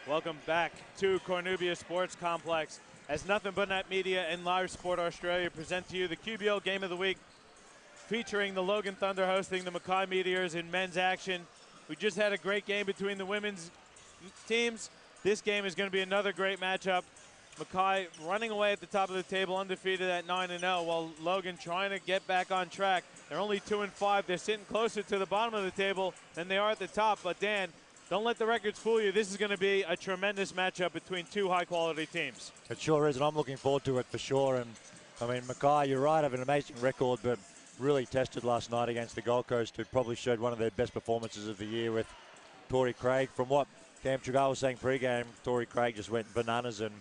Welcome back to Cornubia Sports Complex as Nothing But Net Media and Live Sport Australia present to you the QBL Game of the Week, featuring the Logan Thunder hosting the Mackay Meteors in men's action. We just had a great game between the women's teams. This game is going to be another great matchup. Mackay running away at the top of the table, undefeated at 9-0, while Logan trying to get back on track. They're only 2-5. They're sitting closer to the bottom of the table than they are at the top. But Dan, don't let the records fool you. This is going to be a tremendous matchup between two high-quality teams. It sure is, and I'm looking forward to it for sure. And I mean, Mackay, you're right, have an amazing record, but really tested last night against the Gold Coast, who probably showed one of their best performances of the year with Tori Craig. From what Cam Trigar was saying pre-game, Tori Craig just went bananas and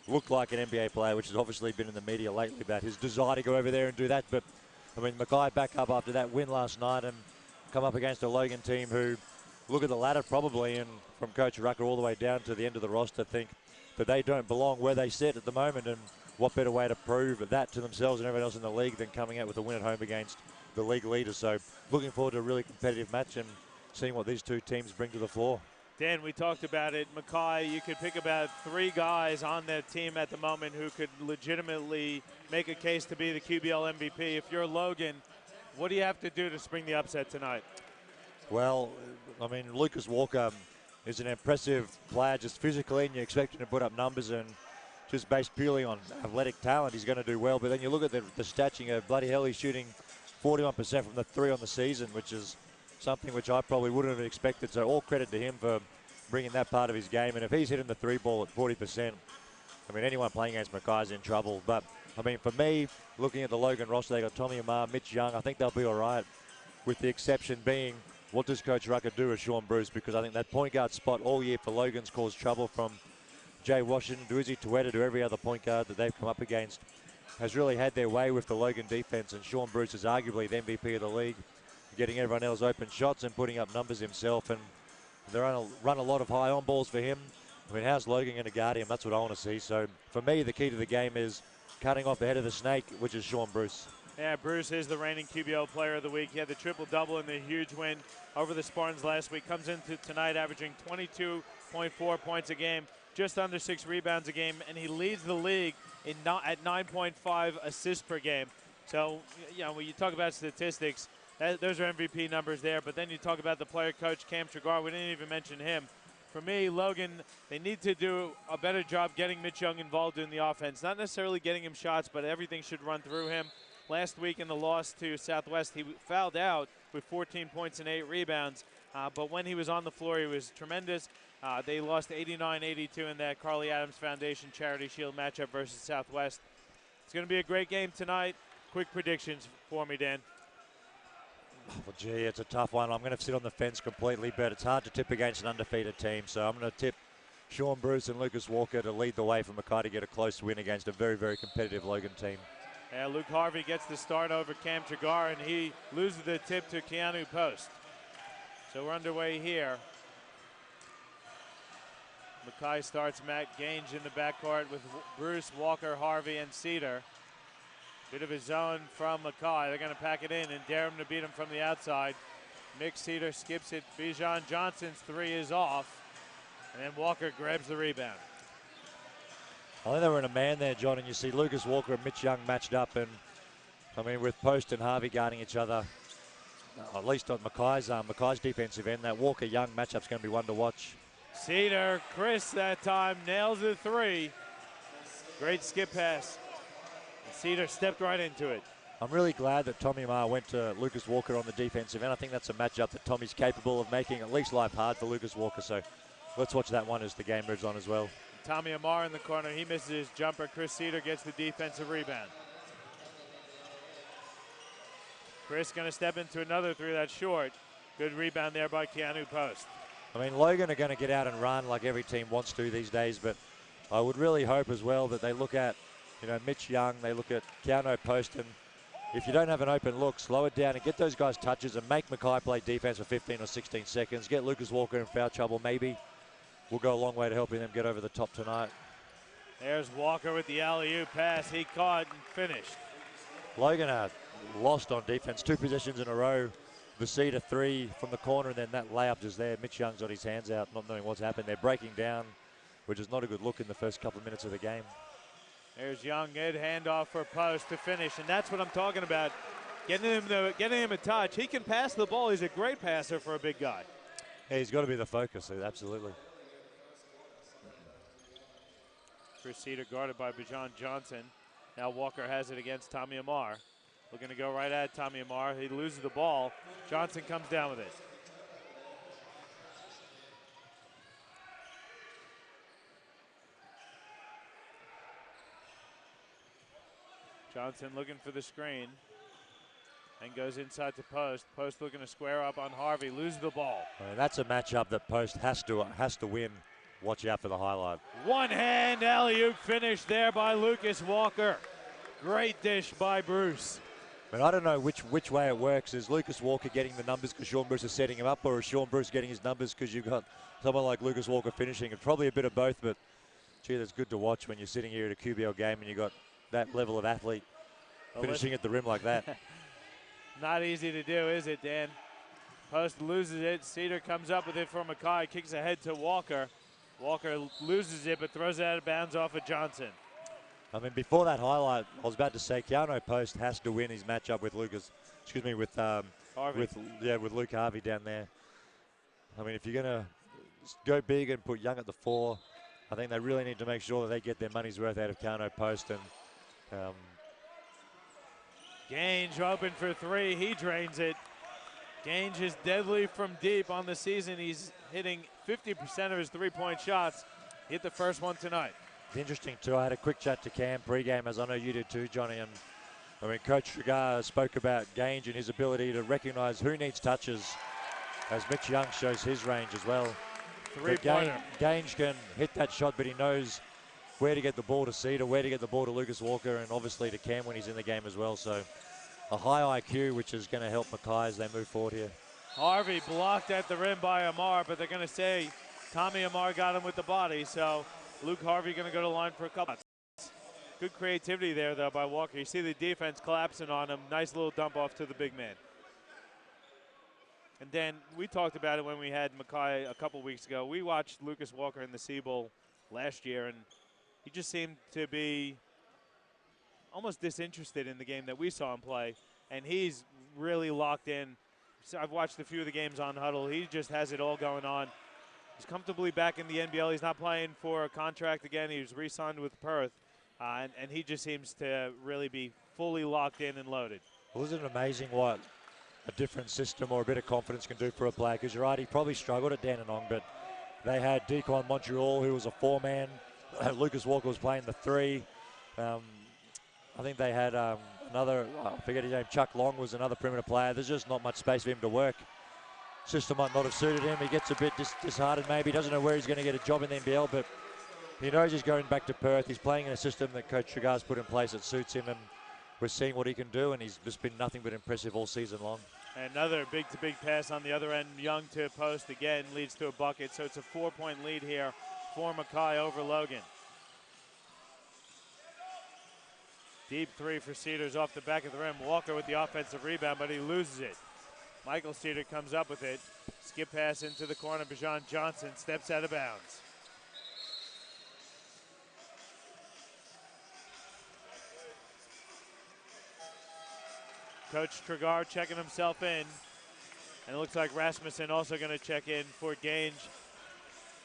looked like an NBA player, which has obviously been in the media lately about his desire to go over there and do that. But I mean, Mackay back up after that win last night and come up against a Logan team who look at the ladder probably, and from Coach Rucker all the way down to the end of the roster, think that they don't belong where they sit at the moment. And what better way to prove that to themselves and everyone else in the league than coming out with a win at home against the league leaders. So looking forward to a really competitive match and seeing what these two teams bring to the floor. Dan, we talked about it. Mackay, you could pick about three guys on their team at the moment who could legitimately make a case to be the QBL MVP. If you're Logan, what do you have to do to spring the upset tonight? Well, I mean, Lucas Walker is an impressive player just physically, and you expect him to put up numbers, and just based purely on athletic talent, he's going to do well. But then you look at the statching of bloody hell, he's shooting 41% from the three on the season, which is something which I probably wouldn't have expected. So all credit to him for bringing that part of his game. And if he's hitting the three ball at 40%, I mean, anyone playing against Mackay's in trouble. But, I mean, for me, looking at the Logan roster, they got Tommy Amar, Mitch Young. I think they'll be all right, with the exception being, what does Coach Rucker do with Sean Bruce? Because I think that point guard spot all year for Logan's caused trouble, from Jay Washington to Izzy Tueta to every other point guard that they've come up against, has really had their way with the Logan defense. And Sean Bruce is arguably the MVP of the league, getting everyone else open shots and putting up numbers himself. And they're going to run a lot of high on balls for him. I mean, how's Logan going to guard him? That's what I want to see. So for me, the key to the game is cutting off the head of the snake, which is Sean Bruce. Yeah, Bruce is the reigning QBL player of the week. He had the triple-double in the huge win over the Spartans last week. Comes into tonight averaging 22.4 points a game, just under 6 rebounds a game, and he leads the league at 9.5 assists per game. So, you know, when you talk about statistics, those are MVP numbers there. But then you talk about the player coach, Cam Trigar. We didn't even mention him. For me, Logan, they need to do a better job getting Mitch Young involved in the offense. Not necessarily getting him shots, but everything should run through him. Last week in the loss to Southwest, he fouled out with 14 points and 8 rebounds. But when he was on the floor, he was tremendous. They lost 89-82 in that Carly Adams Foundation Charity Shield matchup versus Southwest. It's going to be a great game tonight. Quick predictions for me, Dan. Well, gee, it's a tough one. I'm going to sit on the fence completely, but it's hard to tip against an undefeated team. So I'm going to tip Sean Bruce and Lucas Walker to lead the way for Mackay to get a close win against a very, very competitive Logan team. Yeah, Luke Harvey gets the start over Cam Trigar, and he loses the tip to Keanu Post. So we're underway here. Mackay starts Matt Gange in the backcourt with Bruce, Walker, Harvey, and Cedar. Bit of a zone from Mackay. They're going to pack it in and dare him to beat him from the outside. Mick Cedar skips it. Bijan Johnson's three is off. And then Walker grabs the rebound. I think they were in a man there, John, and you see Lucas Walker and Mitch Young matched up. And, I mean, with Post and Harvey guarding each other, at least on Mackay's defensive end, that Walker-Young matchup's going to be one to watch. Cedar, Chris that time, nails the three. Great skip pass. And Cedar stepped right into it. I'm really glad that Tommy Amar went to Lucas Walker on the defensive end. I think that's a matchup that Tommy's capable of making at least life hard for Lucas Walker. So let's watch that one as the game moves on as well. Tommy Amar in the corner. He misses his jumper. Chris Cedar gets the defensive rebound. Chris going to step into another three. That's short. Good rebound there by Keanu Post. I mean, Logan are going to get out and run like every team wants to these days, but I would really hope as well that they look at, you know, Mitch Young, they look at Keanu Post, and if you don't have an open look, slow it down and get those guys touches and make Mackay play defense for 15 or 16 seconds. Get Lucas Walker in foul trouble maybe. Will go a long way to helping them get over the top tonight. There's Walker with the alley-oop pass. He caught and finished. Logan are lost on defense 2 possessions in a row. The Cedar three from the corner, and then that layup just there. Mitch Young's got his hands out, not knowing what's happened. They're breaking down which is not a good look in the first couple of minutes of the game. There's Young, good handoff for Post to finish, and that's what I'm talking about. Getting him a touch. He can pass the ball. He's a great passer for a big guy. Yeah, he's got to be the focus, absolutely. Chris Cedar guarded by Bajan Johnson. Now Walker has it against Tommy Amar. Looking to go right at Tommy Amar. He loses the ball. Johnson comes down with it. Johnson looking for the screen and goes inside to Post. Post looking to square up on Harvey. Loses the ball. That's a matchup that Post has to win. Watch out for the highlight. One hand alley-oop finish there by Lucas Walker. Great dish by Bruce. But I don't know which way it works. Is Lucas Walker getting the numbers because Sean Bruce is setting him up, or is Sean Bruce getting his numbers because you've got someone like Lucas Walker finishing? It's probably a bit of both, but gee, that's good to watch when you're sitting here at a QBL game and you've got that level of athlete finishing at the rim like that. Not easy to do, is it, Dan? Post loses it. Cedar comes up with it for Mackay, kicks ahead to Walker. Walker loses it, but throws it out of bounds off of Johnson. I mean, before that highlight, I was about to say Keanu Post has to win his matchup with with Luke Harvey down there. I mean, if you're gonna go big and put Young at the 4, I think they really need to make sure that they get their money's worth out of Keanu Post. And Gange open for 3. He drains it. Gange is deadly from deep on the season. He's hitting 50% of his three-point shots. He hit the first one tonight. It's interesting, too. I had a quick chat to Cam pre-game, as I know you did too, Johnny. And I mean, Coach Trigar spoke about Gange and his ability to recognize who needs touches, as Mitch Young shows his range as well. Three-pointer. Gange can hit that shot, but he knows where to get the ball to Cedar, where to get the ball to Lucas Walker, and obviously to Cam when he's in the game as well. So a high IQ, which is going to help Mackay as they move forward here. Harvey blocked at the rim by Amar, but they're going to say Tommy Amar got him with the body. So Luke Harvey going to go to the line for a couple. Good creativity there, though, by Walker. You see the defense collapsing on him. Nice little dump off to the big man. And Dan, we talked about it when we had Mackay a couple weeks ago. We watched Lucas Walker in the C Bowl last year, and he just seemed to be almost disinterested in the game that we saw him play. And he's really locked in. So I've watched a few of the games on Huddle. He just has it all going on. He's comfortably back in the NBL. He's not playing for a contract again. He was re-signed with Perth. And he just seems to really be fully locked in and loaded. Wasn't it amazing what a different system or a bit of confidence can do for a player? Because you're right, he probably struggled at Dandenong, but they had Deacon Montreal, who was a 4-man. Lucas Walker was playing the 3. I think they had another, I forget his name, Chuck Long was another perimeter player. There's just not much space for him to work. System might not have suited him. He gets a bit disheartened maybe. He doesn't know where he's going to get a job in the NBL, but he knows he's going back to Perth. He's playing in a system that Coach Trigar's put in place that suits him, and we're seeing what he can do, and he's just been nothing but impressive all season long. Another big-to-big pass on the other end. Young to Post again, leads to a bucket. So it's a 4-point lead here for Mackay over Logan. Deep 3 for Cedars off the back of the rim. Walker with the offensive rebound, but he loses it. Michael Cedar comes up with it. Skip pass into the corner. Bajan Johnson steps out of bounds. Coach Trigar checking himself in. And it looks like Rasmussen also going to check in for Gange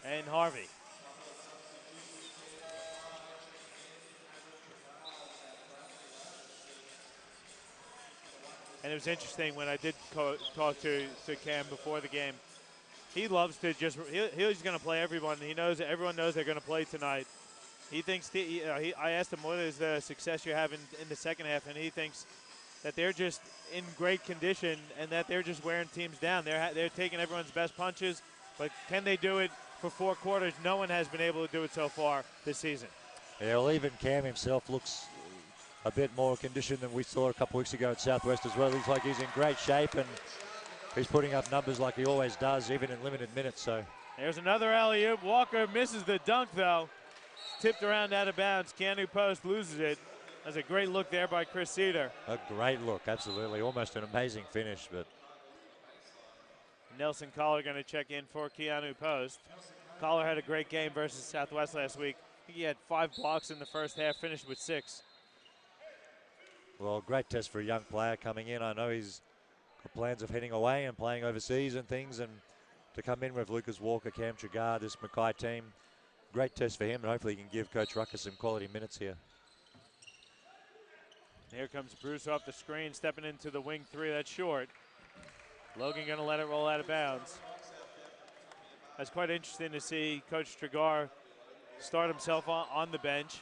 and Harvey. And it was interesting when I did talk to Cam before the game. He loves to just, he's going to play everyone. He knows, everyone knows they're going to play tonight. He thinks, I asked him, what is the success you're having in the second half? And he thinks that they're just in great condition and that they're just wearing teams down. They're taking everyone's best punches, but can they do it for 4 quarters? No one has been able to do it so far this season. Yeah, well, even Cam himself looks a bit more conditioned than we saw a couple weeks ago at Southwest as well. Looks like he's in great shape, and he's putting up numbers like he always does, even in limited minutes. So there's another alley-oop. Walker misses the dunk, though. It's tipped around out of bounds. Keanu Post loses it. That's a great look there by Chris Cedar. A great look, absolutely. Almost an amazing finish, but Nelson Collar going to check in for Keanu Post. Collar had a great game versus Southwest last week. I think he had 5 blocks in the first half, finished with 6. Well, great test for a young player coming in. I know he's got plans of heading away and playing overseas and things, and to come in with Lucas Walker, Cam Trigar, this Mackay team, great test for him, and hopefully he can give Coach Rucker some quality minutes here. Here comes Bruce off the screen, stepping into the wing 3. That's short. Logan going to let it roll out of bounds. That's quite interesting to see Coach Trigar start himself on the bench.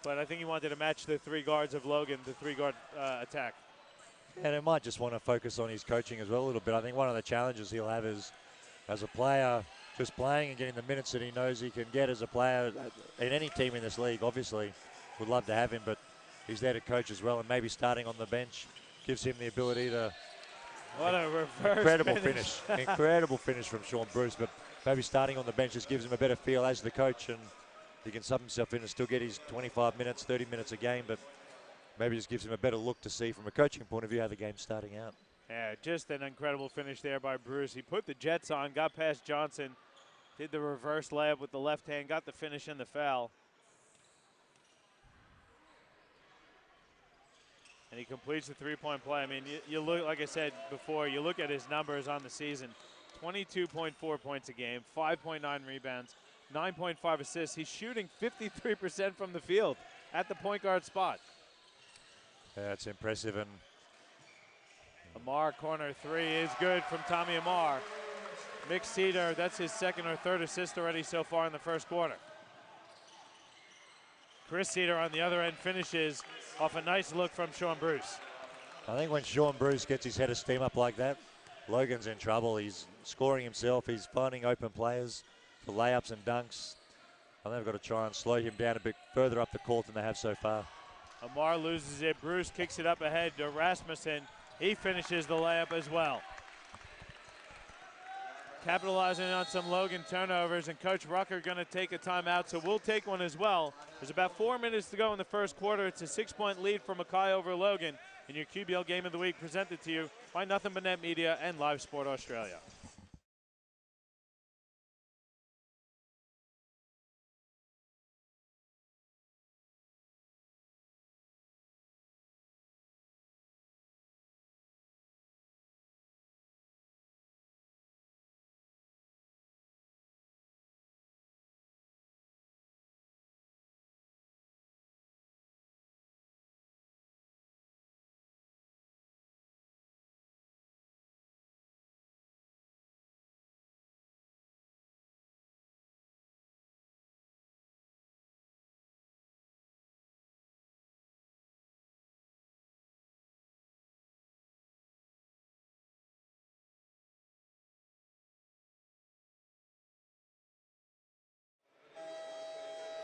But I think he wanted to match the 3 guards of Logan, the 3-guard attack. And it might just want to focus on his coaching as well a little bit. I think one of the challenges he'll have is, as a player, just playing and getting the minutes that he knows he can get as a player in any team in this league. Obviously, would love to have him, but he's there to coach as well, and maybe starting on the bench gives him the ability to. What a reverse incredible finish. Incredible finish from Sean Bruce, but maybe starting on the bench just gives him a better feel as the coach, and he can sub himself in and still get his 25 minutes, 30 minutes a game, but maybe just gives him a better look to see from a coaching point of view how the game's starting out. Yeah, just an incredible finish there by Bruce. He put the Jets on, got past Johnson, did the reverse layup with the left hand, got the finish and the foul. And he completes the 3-point play. I mean, you look, like I said before, you look at his numbers on the season. 22.4 points a game, 5.9 rebounds, 9.5 assists. He's shooting 53% from the field at the point guard spot. Yeah, it's impressive. And Amar, corner 3 is good from Tommy Amar. Mick Cedar, that's his 2nd or 3rd assist already so far in the first quarter. Chris Cedar on the other end finishes off a nice look from Sean Bruce. I think when Sean Bruce gets his head of steam up like that, Logan's in trouble. He's scoring himself. He's finding open players for layups and dunks. I think they've got to try and slow him down a bit further up the court than they have so far. Amar loses it. Bruce kicks it up ahead to Rasmussen. He finishes the layup as well. Capitalizing on some Logan turnovers, and Coach Rucker going to take a timeout, so we'll take one as well. There's about 4 minutes to go in the first quarter. It's a 6-point lead for Mackay over Logan in your QBL Game of the Week, presented to you by Nothing But Net Media and Live Sport Australia.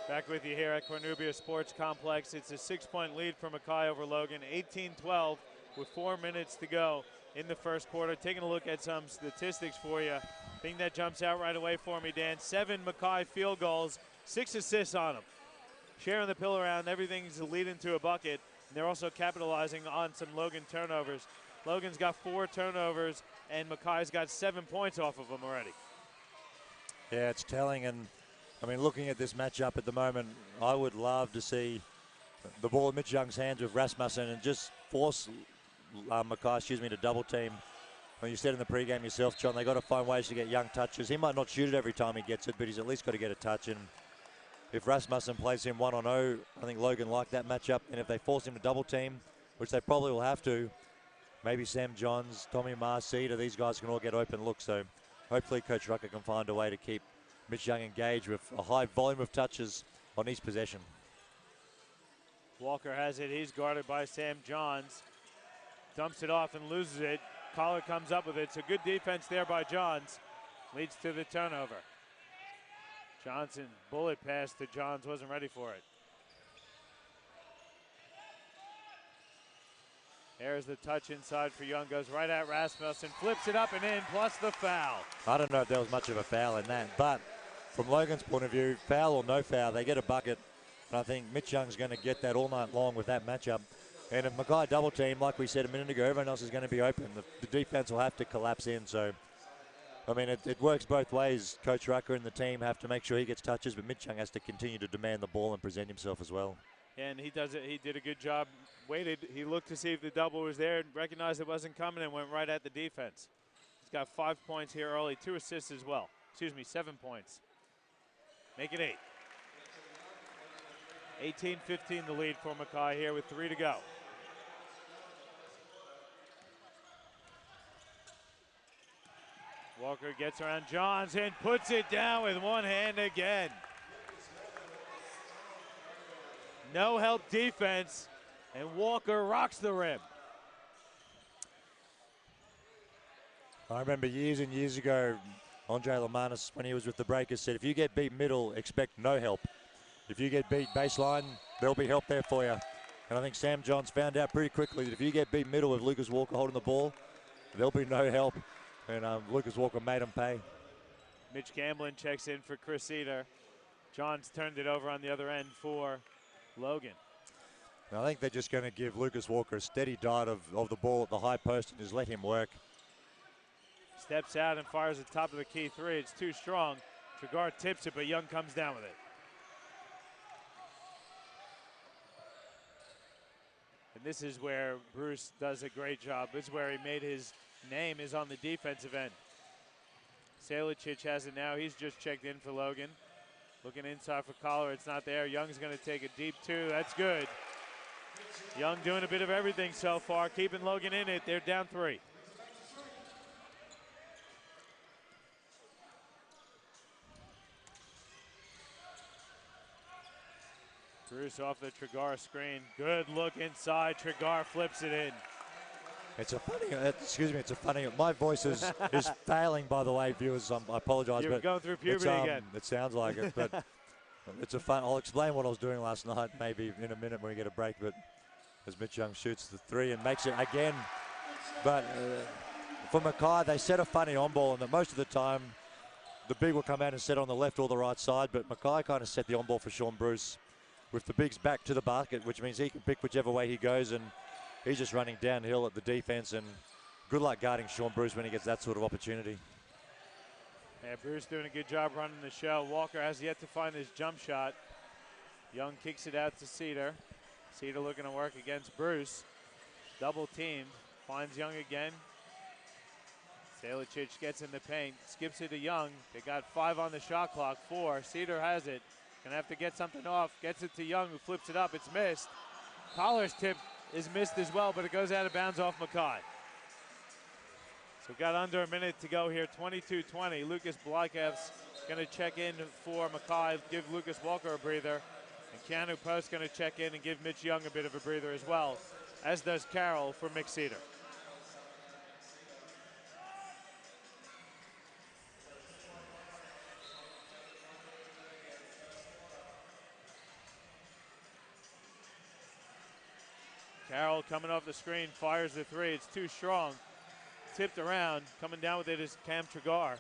Back with you here at Cornubia Sports Complex. It's a 6-point lead for Mackay over Logan, 18-12 with 4 minutes to go in the first quarter. Taking a look at some statistics for you. Thing that jumps out right away for me, Dan. 7 Mackay field goals, 6 assists on them. Sharing the pill around, everything's leading to a bucket. And they're also capitalizing on some Logan turnovers. Logan's got 4 turnovers, and Mackay's got 7 points off of them already. Yeah, it's telling, and I mean, looking at this matchup at the moment, I would love to see the ball in Mitch Young's hands with Rasmussen and just force Mackay, to double team. Well, you said in the pregame yourself, John, they got to find ways to get Young touches. He might not shoot it every time he gets it, but he's at least got to get a touch. And if Rasmussen plays him 1-on-0, I think Logan liked that matchup. And if they force him to double team, which they probably will have to, maybe Sam Johns, Tommy Marceda, these guys can all get open looks. So hopefully Coach Rucker can find a way to keep Mitch Young engaged with a high volume of touches on each possession. Walker has it. He's guarded by Sam Johns. Dumps it off and loses it. Collar comes up with it. So good defense there by Johns. Leads to the turnover. Johnson, bullet pass to Johns, wasn't ready for it. There's the touch inside for Young. Goes right at Rasmussen. Flips it up and in, plus the foul. I don't know if there was much of a foul in that, but from Logan's point of view, foul or no foul, they get a bucket. And I think Mitch Young's going to get that all night long with that matchup. And if Mackay double team, like we said a minute ago, everyone else is going to be open. The defense will have to collapse in. So I mean, it works both ways. Coach Rucker and the team have to make sure he gets touches, but Mitch Young has to continue to demand the ball and present himself as well. And he does it. He did a good job. Waited. He looked to see if the double was there, recognized it wasn't coming, and went right at the defense. He's got 5 points here early, 2 assists as well. Excuse me, 7 points. Make it 8. 18-15 the lead for Mackay here with 3 to go. Walker gets around Johns and puts it down with one hand again. No help defense, and Walker rocks the rim. I remember years and years ago, Andre Lamanis, when he was with the Breakers, said if you get beat middle, expect no help. If you get beat baseline, there'll be help there for you. And I think Sam Johns found out pretty quickly that if you get beat middle with Lucas Walker holding the ball, there'll be no help. And Lucas Walker made him pay. Mitch Gamblin checks in for Chris Cedar. Johns turned it over on the other end for Logan. And I think they're just going to give Lucas Walker a steady diet of the ball at the high post and just let him work. Steps out and fires at the top of the key 3. It's too strong. Trigar tips it, but Young comes down with it. And this is where Bruce does a great job. This is where he made his name, is on the defensive end. Salicic has it now. He's just checked in for Logan. Looking inside for Collar. It's not there. Young's going to take a deep 2. That's good. Young doing a bit of everything so far, keeping Logan in it. They're down 3. Bruce off the Trigar screen. Good look inside. Trigar flips it in. It's a funny, it's a funny, my voice is failing, by the way, viewers. I apologize. You're going through puberty again. It sounds like it, but it's a fun, I'll explain what I was doing last night, maybe in a minute when we get a break, but as Mitch Young shoots the 3 and makes it again. But for Mackay, they set a funny on ball, and that most of the time, the big will come out and set on the left or the right side, but Mackay kind of set the on ball for Sean Bruce with the bigs back to the basket, which means he can pick whichever way he goes, and he's just running downhill at the defense, and good luck guarding Sean Bruce when he gets that sort of opportunity. Yeah, Bruce doing a good job running the show. Walker has yet to find his jump shot. Young kicks it out to Cedar. Cedar looking to work against Bruce. Double teamed. Finds Young again. Salicic gets in the paint. Skips it to Young. They got 5 on the shot clock. 4. Cedar has it. Gonna have to get something off. Gets it to Young, who flips it up. It's missed. Collar's tip is missed as well, but it goes out of bounds off Mackay. So we've got under a minute to go here, 22-20. Lucas Blykev's going to check in for Mackay, give Lucas Walker a breather. And Keanu Post going to check in and give Mitch Young a bit of a breather as well, as does Carroll for Mick Cedar. Carroll coming off the screen, fires the 3. It's too strong. Tipped around. Coming down with it is Cam Trigar.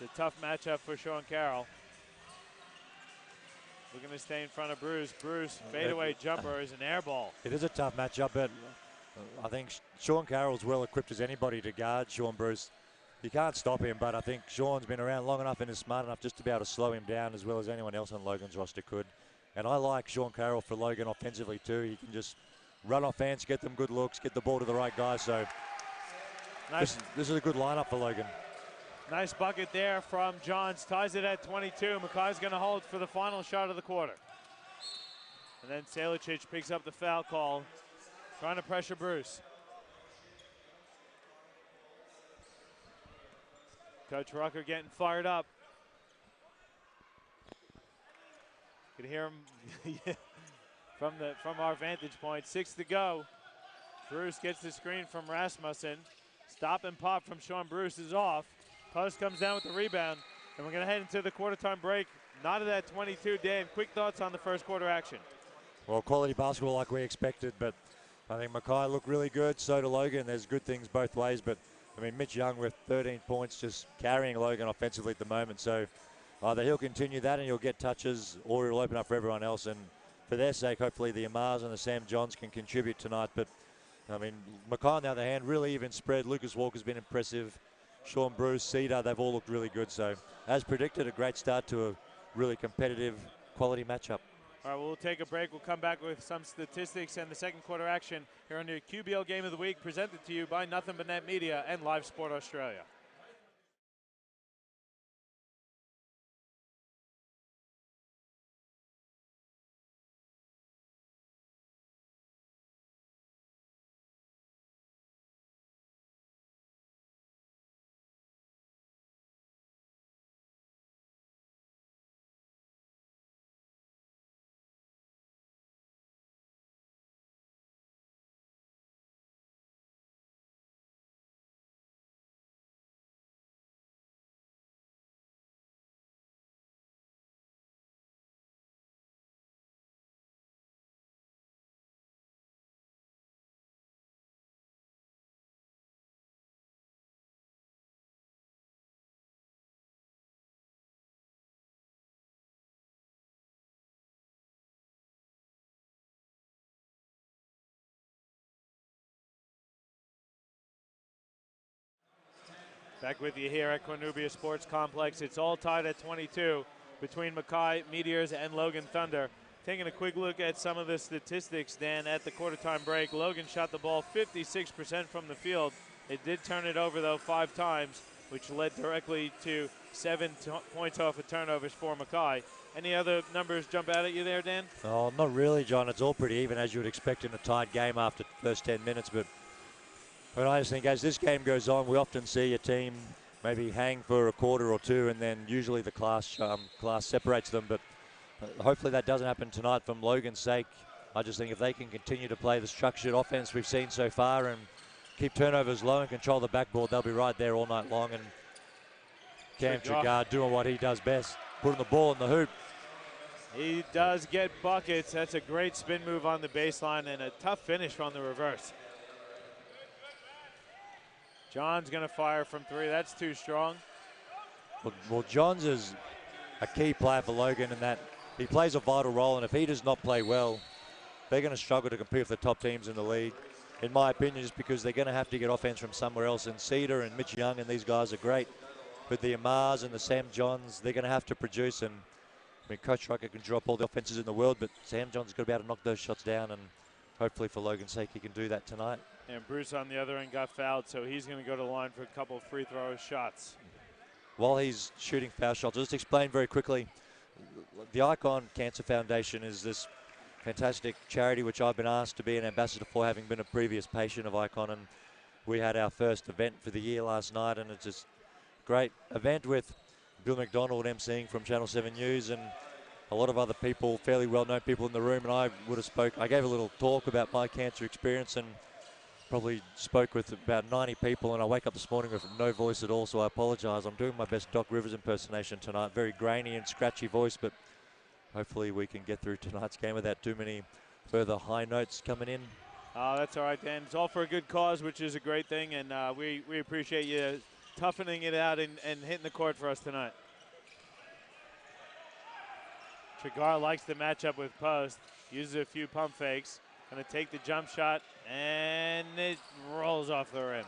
It's a tough matchup for Sean Carroll. Looking to stay in front of Bruce. Bruce, fadeaway jumper is an air ball. It is a tough matchup, but I think Sean Carroll's well equipped as anybody to guard Sean Bruce. You can't stop him, but I think Sean's been around long enough and is smart enough just to be able to slow him down as well as anyone else on Logan's roster could. And I like Sean Carroll for Logan offensively too. He can just run offense, get them good looks, get the ball to the right guy. So nice. This is a good lineup for Logan. Nice bucket there from Johns. Ties it at 22. Mackay's going to hold for the final shot of the quarter. And then Salicic picks up the foul call, trying to pressure Bruce. Coach Rucker getting fired up. Could hear him from our vantage point. 6 to go. Bruce gets the screen from Rasmussen. Stop and pop from Sean Bruce is off. Post comes down with the rebound, and we're going to head into the quarter-time break. Not at that 22. Dan, quick thoughts on the first quarter action. Well, quality basketball like we expected, but I think Mackay looked really good. So did Logan. There's good things both ways, but I mean Mitch Young with 13 points, just carrying Logan offensively at the moment. So either he'll continue that and he'll get touches, or he'll open up for everyone else. And for their sake, hopefully the Amars and the Sam Johns can contribute tonight. But I mean, Mackay on the other hand, really even spread. Lucas Walker's been impressive. Sean Bruce, Cedar, they've all looked really good. So, as predicted, a great start to a really competitive, quality matchup. All right, we'll take a break. We'll come back with some statistics and the second quarter action here on your QBL Game of the Week, presented to you by Nothing But Net Media and Live Sport Australia. Back with you here at Cornubia Sports Complex. It's all tied at 22 between Mackay Meteors and Logan Thunder. Taking a quick look at some of the statistics, Dan, at the quarter-time break. Logan shot the ball 56% from the field. It did turn it over, though, 5 times, which led directly to 7 points off of turnovers for Mackay. Any other numbers jump out at you there, Dan? Oh, not really, John. It's all pretty even, as you would expect in a tied game after the first 10 minutes, but I just think as this game goes on, we often see a team maybe hang for a quarter or two, and then usually the class separates them. But hopefully that doesn't happen tonight from Logan's sake. I just think if they can continue to play the structured offense we've seen so far and keep turnovers low and control the backboard, they'll be right there all night long. And Cam Chagard doing what he does best, putting the ball in the hoop. He does get buckets. That's a great spin move on the baseline and a tough finish on the reverse. John's going to fire from 3. That's too strong. Well, Johns is a key player for Logan in that he plays a vital role, and if he does not play well, they're going to struggle to compete with the top teams in the league, in my opinion, just because they're going to have to get offense from somewhere else. And Cedar and Mitch Young and these guys are great, but the Amars and the Sam Johns, they're going to have to produce. And I mean, Coach Rucker can drop all the offenses in the world, but Sam Johns got to be able to knock those shots down, and hopefully for Logan's sake he can do that tonight. And Bruce on the other end got fouled, so he's going to go to the line for a couple of free throw shots. While he's shooting foul shots, I'll just explain very quickly. The Icon Cancer Foundation is this fantastic charity which I've been asked to be an ambassador for, having been a previous patient of Icon, and we had our first event for the year last night, and it's just a great event with Bill McDonald emceeing from Channel 7 News and a lot of other people, fairly well-known people in the room. And I gave a little talk about my cancer experience and probably spoke with about 90 people, and I wake up this morning with no voice at all, so I apologize. I'm doing my best Doc Rivers impersonation tonight. Very grainy and scratchy voice, but hopefully we can get through tonight's game without too many further high notes coming in. That's all right, Dan. It's all for a good cause, which is a great thing, and we appreciate you toughening it out and hitting the court for us tonight. Trigar likes the matchup with post, uses a few pump fakes. Going to take the jump shot, and it rolls off the rim.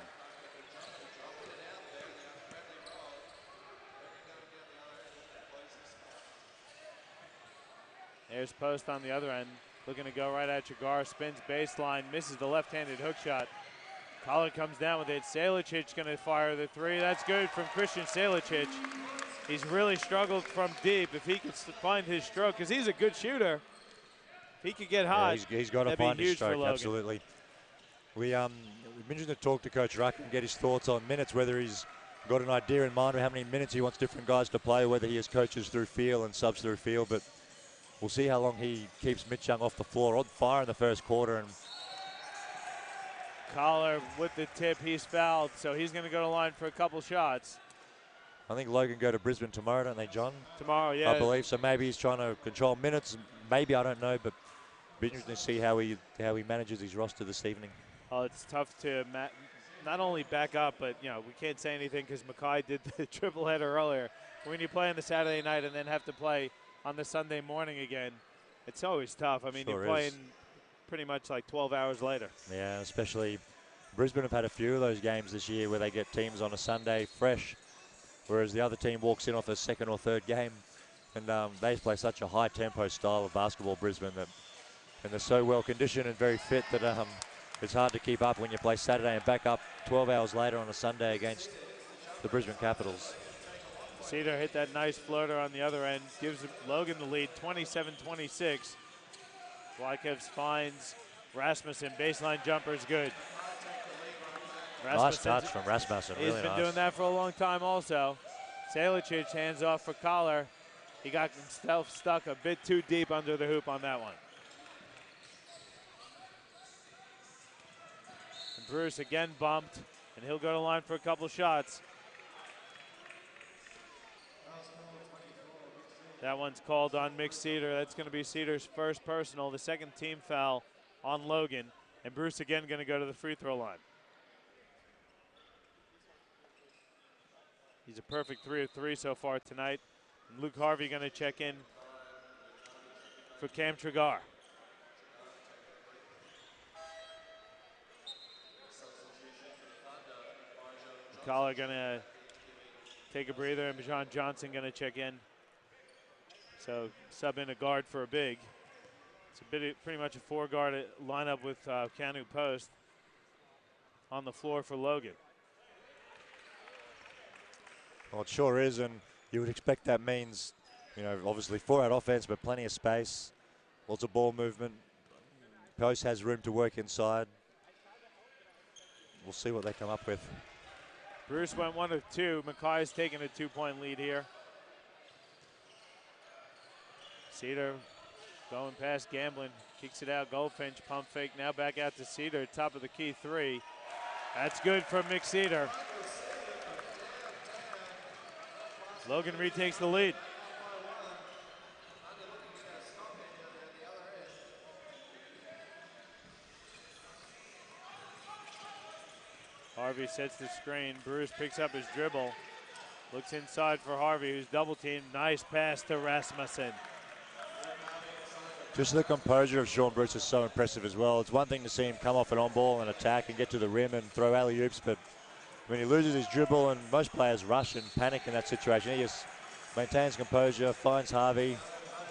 There's post on the other end, looking to go right at Trigar, spins baseline, misses the left-handed hook shot. Collar comes down with it. Salicic going to fire the 3. That's good from Christian Salicic. He's really struggled from deep. If he could find his stroke, because he's a good shooter. If he could get hot, yeah, he's got to find his stroke, absolutely. We've been to talk to Coach Ruck and get his thoughts on minutes, whether he's got an idea in mind of how many minutes he wants different guys to play, whether he has coaches through feel and subs through feel. But we'll see how long he keeps Mitch Young off the floor. On fire in the first quarter. And Collar with the tip, he's fouled, so he's going to go to line for a couple shots. I think Logan go to Brisbane tomorrow, don't they, John? Tomorrow, yeah. I believe so. Maybe he's trying to control minutes. Maybe, I don't know, but it'll be interesting to see how he manages his roster this evening. Oh, it's tough to not only back up, but we can't say anything because Mackay did the triple header earlier. When you play on the Saturday night and then have to play on the Sunday morning again, it's always tough. I mean, sure you're playing pretty much like 12 hours later. Yeah, especially Brisbane have had a few of those games this year where they get teams on a Sunday fresh, whereas the other team walks in off a second or third game. And they play such a high-tempo style of basketball, Brisbane, and they're so well-conditioned and very fit that it's hard to keep up when you play Saturday and back up 12 hours later on a Sunday against the Brisbane Capitals. Cedar hit that nice floater on the other end, gives Logan the lead, 27-26. Wykevs finds Rasmussen, baseline jumper is good. Nice touch from Rasmussen, really nice. He's been doing that for a long time also. Salicic hands off for Collar. He got himself stuck a bit too deep under the hoop on that one. And Bruce again bumped, and he'll go to line for a couple shots. That one's called on Mick Cedar. That's going to be Cedar's first personal, the second team foul on Logan. And Bruce again going to go to the free throw line. He's a perfect 3 of 3 so far tonight. And Luke Harvey going to check in for Cam Trigar. Collar going to take a breather, and John Johnson going to check in. So sub in a guard for a big. It's pretty much a 4-guard lineup with Kanu Post on the floor for Logan. Well, it sure is, and you would expect that means, you know, obviously 4-out offense, but plenty of space, lots of ball movement. Post has room to work inside. We'll see what they come up with. Bruce went 1 of 2. Mackay's taking a 2-point lead here. Cedar going past Gamblin, kicks it out. Goldfinch pump fake, now back out to Cedar, top of the key 3. That's good from Mick Cedar. Logan retakes the lead. Harvey sets the screen. Bruce picks up his dribble. Looks inside for Harvey, who's double teamed. Nice pass to Rasmussen. Just the composure of Sean Bruce is so impressive as well. It's one thing to see him come off an on-ball and attack and get to the rim and throw alley-oops, but when he loses his dribble, and most players rush and panic in that situation, he just maintains composure, finds Harvey,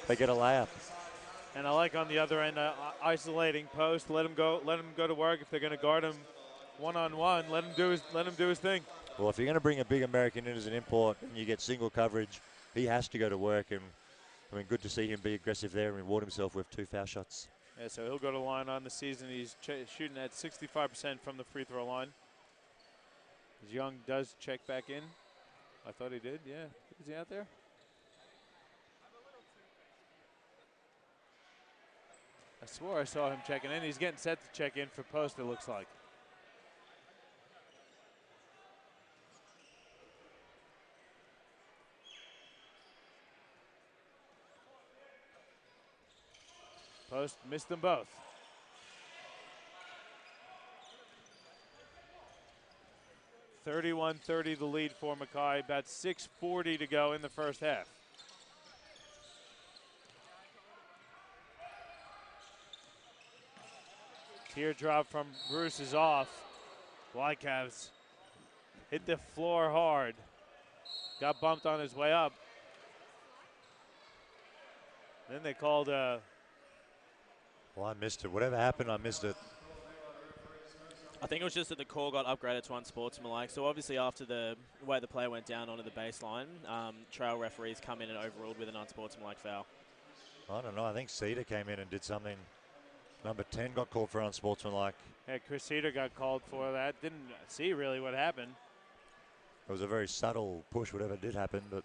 they get a layup. And I like on the other end, isolating Post, let him go to work. If they're going to guard him one-on-one, let him do his thing. Well, if you're going to bring a big American in as an import and you get single coverage, he has to go to work, and I mean, good to see him be aggressive there and reward himself with 2 foul shots. Yeah, so he'll go to line on the season. He's shooting at 65% from the free throw line. As Young does check back in. I thought he did, yeah. Is he out there? I swore I saw him checking in. He's getting set to check in for Post, it looks like. Post missed them both. (31-30) the lead for Mackay. About 6:40 to go in the first half. Teardrop from Bruce is off. Wykevs hit the floor hard. Got bumped on his way up. Then they called Well, I missed it. Whatever happened, I missed it. I think it was just that the call got upgraded to unsportsmanlike. So obviously after the way the play went down onto the baseline, trail referees come in and overruled with an unsportsmanlike foul. I don't know. I think Cedar came in and did something. Number 10 got called for unsportsmanlike. Yeah, Chris Cedar got called for that. Didn't see really what happened. It was a very subtle push, whatever did happen, but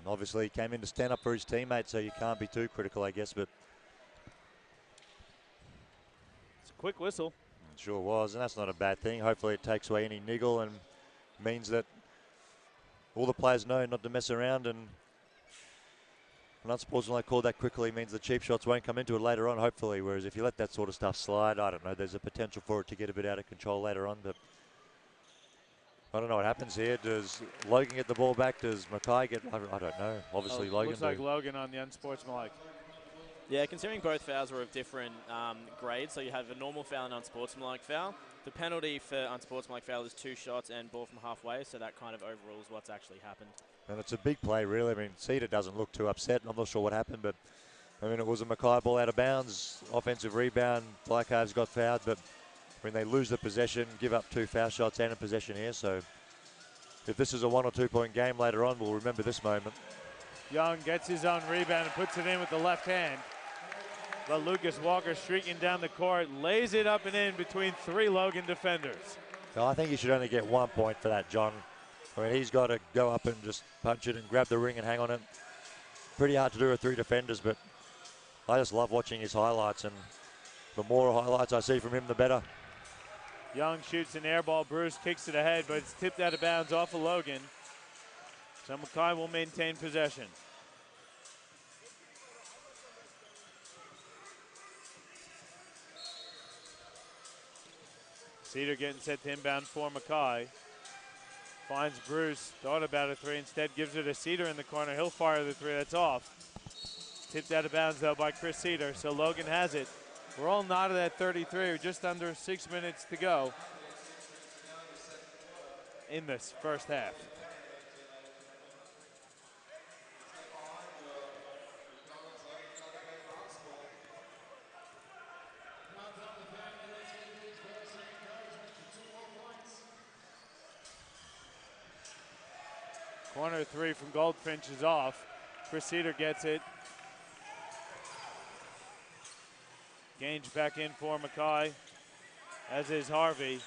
obviously he came in to stand up for his teammate, so you can't be too critical, I guess, but it's a quick whistle. It sure was, and that's not a bad thing. Hopefully it takes away any niggle and means that all the players know not to mess around, and an unsportsmanlike call that quickly means the cheap shots won't come into it later on, hopefully, whereas if you let that sort of stuff slide, I don't know, there's a potential for it to get a bit out of control later on, but I don't know what happens here. Does Logan get the ball back? Does Mackay get, I don't know, obviously Logan. Looks like Logan on the unsportsmanlike. Yeah, considering both fouls were of different grades, so you have a normal foul and unsportsmanlike foul. The penalty for unsportsmanlike foul is 2 shots and ball from halfway, so that kind of overrules what's actually happened. And it's a big play, really. I mean, Cedar doesn't look too upset. I'm not sure what happened, but I mean, it was a Mackay ball out of bounds, offensive rebound. Black Calves got fouled, but when they lose the possession, give up 2 foul shots and a possession here. So if this is a 1 or 2 point game later on, we'll remember this moment. Young gets his own rebound and puts it in with the left hand. But Lucas Walker streaking down the court, lays it up and in between 3 Logan defenders. So I think you should only get 1 point for that, John. I mean, he's got to go up and just punch it and grab the ring and hang on it. Pretty hard to do with 3 defenders, but I just love watching his highlights, and the more highlights I see from him, the better. Young shoots an air ball. Bruce kicks it ahead, but it's tipped out of bounds off of Logan. So Mackay will maintain possession. Cedar getting set to inbound for Mackay. Finds Bruce, thought about a 3, instead gives it to Cedar in the corner. He'll fire the 3, that's off. Tipped out of bounds though by Chris Cedar, so Logan has it. We're all knotted at 33, we're just under 6 minutes to go in this first half. Corner 3 from Goldfinch is off. Chris Cedar gets it. Gange back in for Mackay, as is Harvey.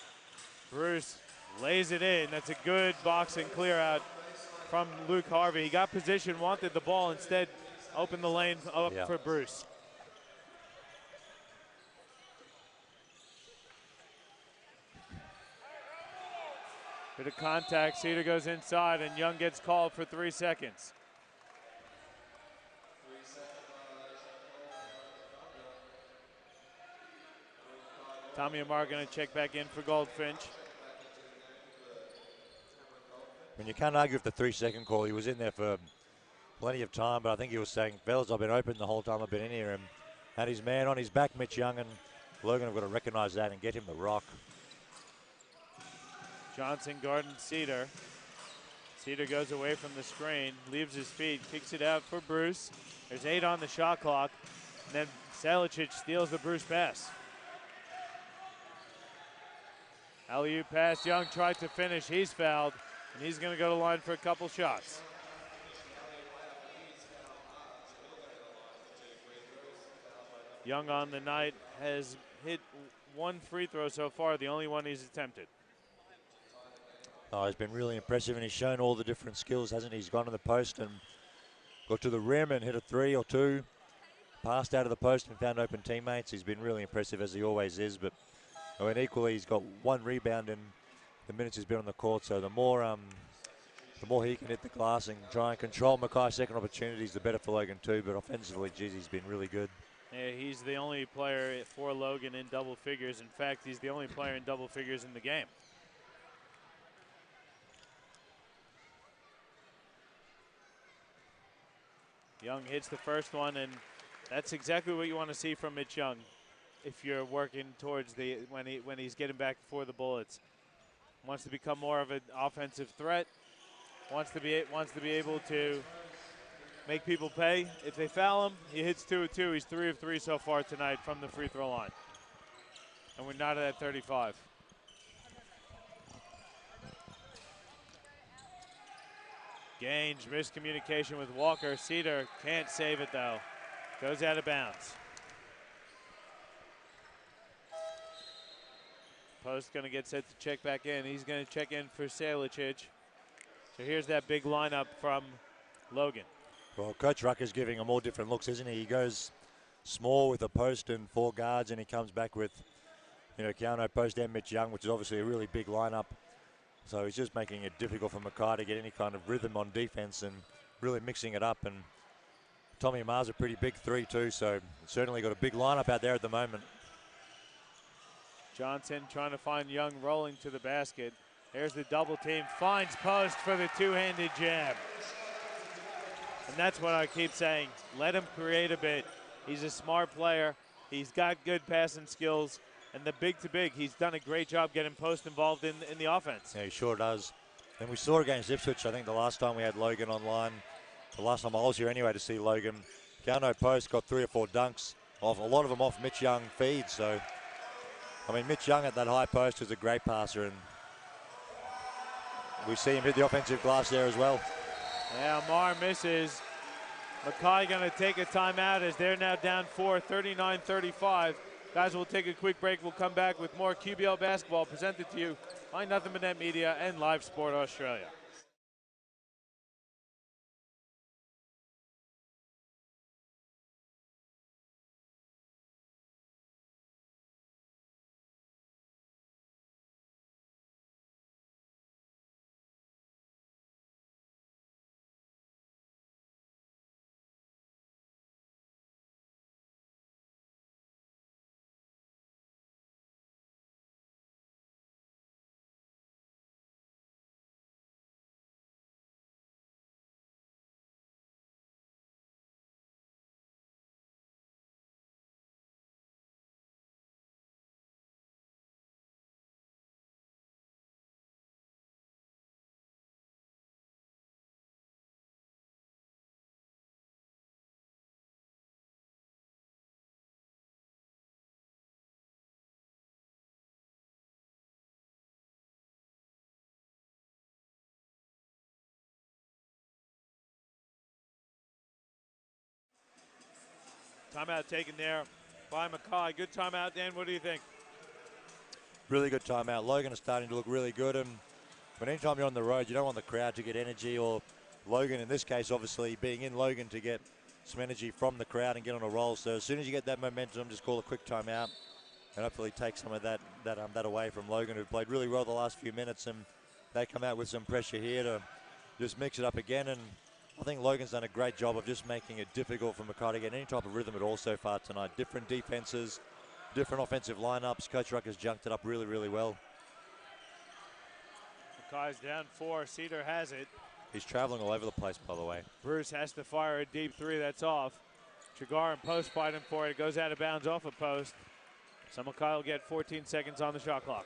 Bruce lays it in. That's a good boxing clear out from Luke Harvey. He got position, wanted the ball, instead opened the lane up for Bruce. Bit of contact, Cedar goes inside, and Young gets called for 3 seconds. Tommy Amar going to check back in for Goldfinch. I mean, you can't argue with the 3-second call. He was in there for plenty of time, but I think he was saying, fellas, I've been open the whole time I've been in here, and had his man on his back, Mitch Young, and Logan have got to recognize that and get him the rock. Johnson guarding Cedar. Cedar goes away from the screen, leaves his feet, kicks it out for Bruce. There's 8 on the shot clock, and then Salicic steals the Bruce pass. Alley-oop pass, Young tried to finish, he's fouled, and he's going to go to the line for a couple shots. Young on the night has hit 1 free throw so far, the only one he's attempted. Oh, he's been really impressive, and he's shown all the different skills, hasn't he? He's gone to the post and got to the rim and hit a 3 or 2, passed out of the post and found open teammates. He's been really impressive, as he always is, but I mean, equally, he's got 1 rebound in the minutes he's been on the court, so the more he can hit the glass and try and control Mackay's second opportunities, the better for Logan too, but offensively, geez, he's been really good. Yeah, he's the only player for Logan in double figures. In fact, he's the only player in double figures in the game. Young hits the first one, and that's exactly what you want to see from Mitch Young if you're working towards the when he's getting back for the Bullets. Wants to become more of an offensive threat. Wants to be able to make people pay. If they foul him, he hits 2 of 2. He's 3 of 3 so far tonight from the free throw line. And we're not at 35. Gange, miscommunication with Walker. Cedar can't save it though. Goes out of bounds. Post going to get set to check back in. He's going to check in for Salicic. So here's that big lineup from Logan. Well, Coach Rucker's giving him all different looks, isn't he? He goes small with a post and 4 guards, and he comes back with, Keanu post and Mitch Young, which is obviously a really big lineup. So he's just making it difficult for Mackay to get any kind of rhythm on defense and really mixing it up. And Tommy Amar's a pretty big 3 too, so certainly got a big lineup out there at the moment. Johnson trying to find Young rolling to the basket. There's the double team, finds post for the 2-handed jab. And that's what I keep saying, let him create a bit. He's a smart player. He's got good passing skills. And the big to big, he's done a great job getting post involved in the offense. Yeah, he sure does. And we saw against Ipswich, I think the last time we had Logan online, the last time I was here anyway to see Logan, Gano post got 3 or 4 dunks, off a lot of them off Mitch Young feeds. So, I mean, Mitch Young at that high post is a great passer, and we see him hit the offensive glass there as well. Yeah, Mar misses. Mackay going to take a timeout as they're now down 4, 39-35. Guys, we'll take a quick break. We'll come back with more QBL basketball presented to you by Nothing But Net Media and Live Sport Australia. Timeout taken there by Mackay. Good timeout, Dan. What do you think? Really good timeout. Logan is starting to look really good, and but anytime you're on the road, you don't want the crowd to get energy, or Logan in this case, obviously being in Logan, to get some energy from the crowd and get on a roll. So as soon as you get that momentum, just call a quick timeout and hopefully take some of that away from Logan, who played really well the last few minutes, and they come out with some pressure here to just mix it up again. And I think Logan's done a great job of just making it difficult for Mackay to get any type of rhythm at all so far tonight. Different defenses, different offensive lineups. Coach Rucker's junked it up really, really well. Mackay's down 4. Cedar has it. He's traveling all over the place, by the way. Bruce has to fire a deep 3. That's off. Trigar and post fighting for it. It goes out of bounds off a post. So Mackay will get 14 seconds on the shot clock.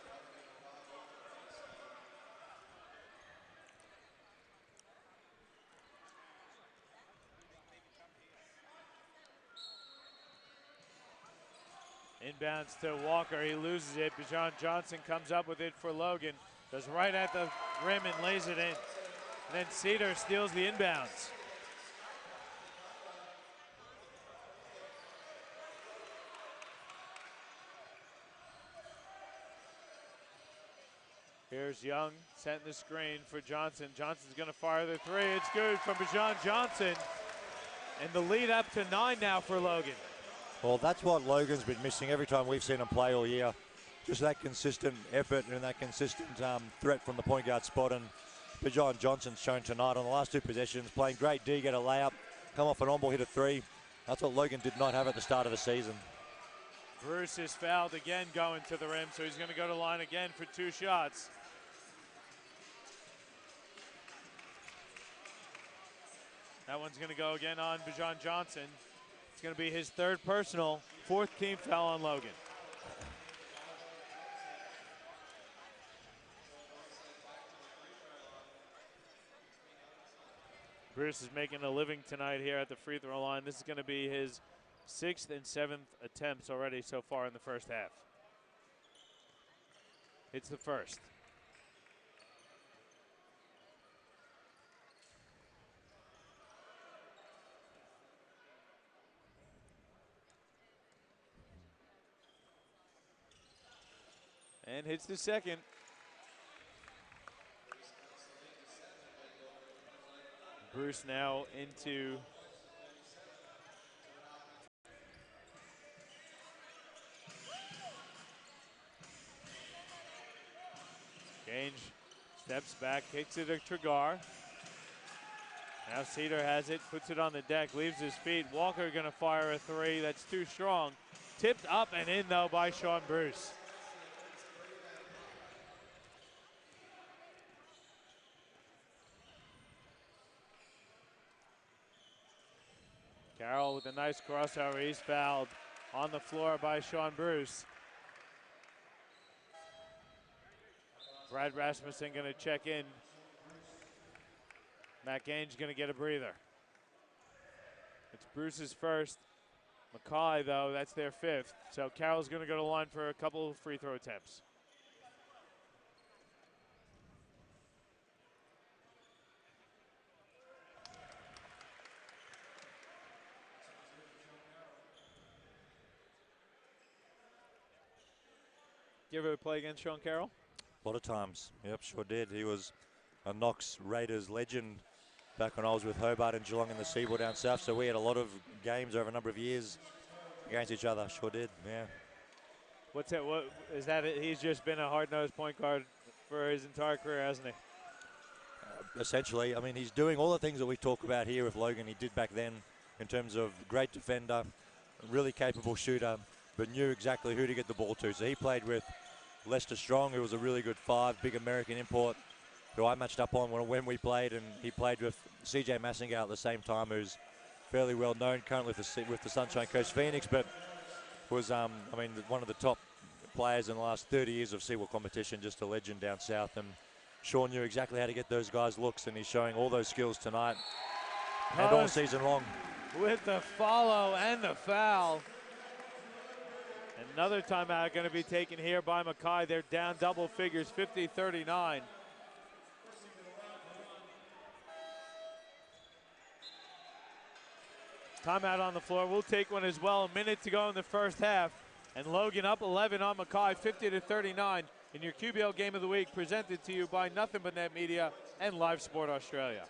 Inbounds to Walker. He loses it. Bijan Johnson comes up with it for Logan. Goes right at the rim and lays it in. And then Cedar steals the inbounds. Here's Young setting the screen for Johnson. Johnson's going to fire the 3. It's good from Bijan Johnson. And the lead up to 9 now for Logan. Well, that's what Logan's been missing every time we've seen him play all year. Just that consistent effort and that consistent threat from the point guard spot. And Bijan Johnson's shown tonight on the last 2 possessions, playing great D, get a layup, come off an on-ball, hit a 3. That's what Logan did not have at the start of the season. Bruce is fouled again going to the rim, so he's going to go to line again for 2 shots. That one's going to go again on Bijan Johnson. It's going to be his 3rd personal, 4th team foul on Logan. Bruce is making a living tonight here at the free throw line. This is going to be his 6th and 7th attempts already so far in the first half. It's the first. And hits the second. Bruce now into Gange steps back, kicks it to Trigar. Now Cedar has it, puts it on the deck, leaves his feet. Walker gonna fire a 3, that's too strong. Tipped up and in though by Sean Bruce. Carroll with a nice crossover. He's fouled on the floor by Sean Bruce. Brad Rasmussen going to check in. Matt Gaines going to get a breather. It's Bruce's first. Mackay, though, that's their fifth. So Carroll's going to go to the line for a couple of free throw attempts. You ever play against Sean Carroll? A lot of times. Yep, sure did. He was a Knox Raiders legend back when I was with Hobart and Geelong in the Seaboard down south. So we had a lot of games over a number of years against each other. Sure did, yeah. What's that? What is that? He's just been a hard-nosed point guard for his entire career, hasn't he? Essentially, I mean, he's doing all the things that we talk about here with Logan. He did back then in terms of great defender, really capable shooter, but knew exactly who to get the ball to. So he played with Lester Strong, who was a really good five, big American import, who I matched up on when we played, and he played with CJ Massingale at the same time, who's fairly well known currently with the Sunshine Coast Phoenix, but was, I mean, one of the top players in the last 30 years of SeaWorld competition, just a legend down south. And Sean knew exactly how to get those guys looks, and he's showing all those skills tonight and all season long. With the follow and the foul. Another timeout going to be taken here by Mackay. They're down double figures, 50-39. Timeout on the floor. We'll take one as well. A minute to go in the first half. And Logan up 11 on Mackay, 50-39 in your QBL Game of the Week, presented to you by Nothing But Net Media and Live Sport Australia.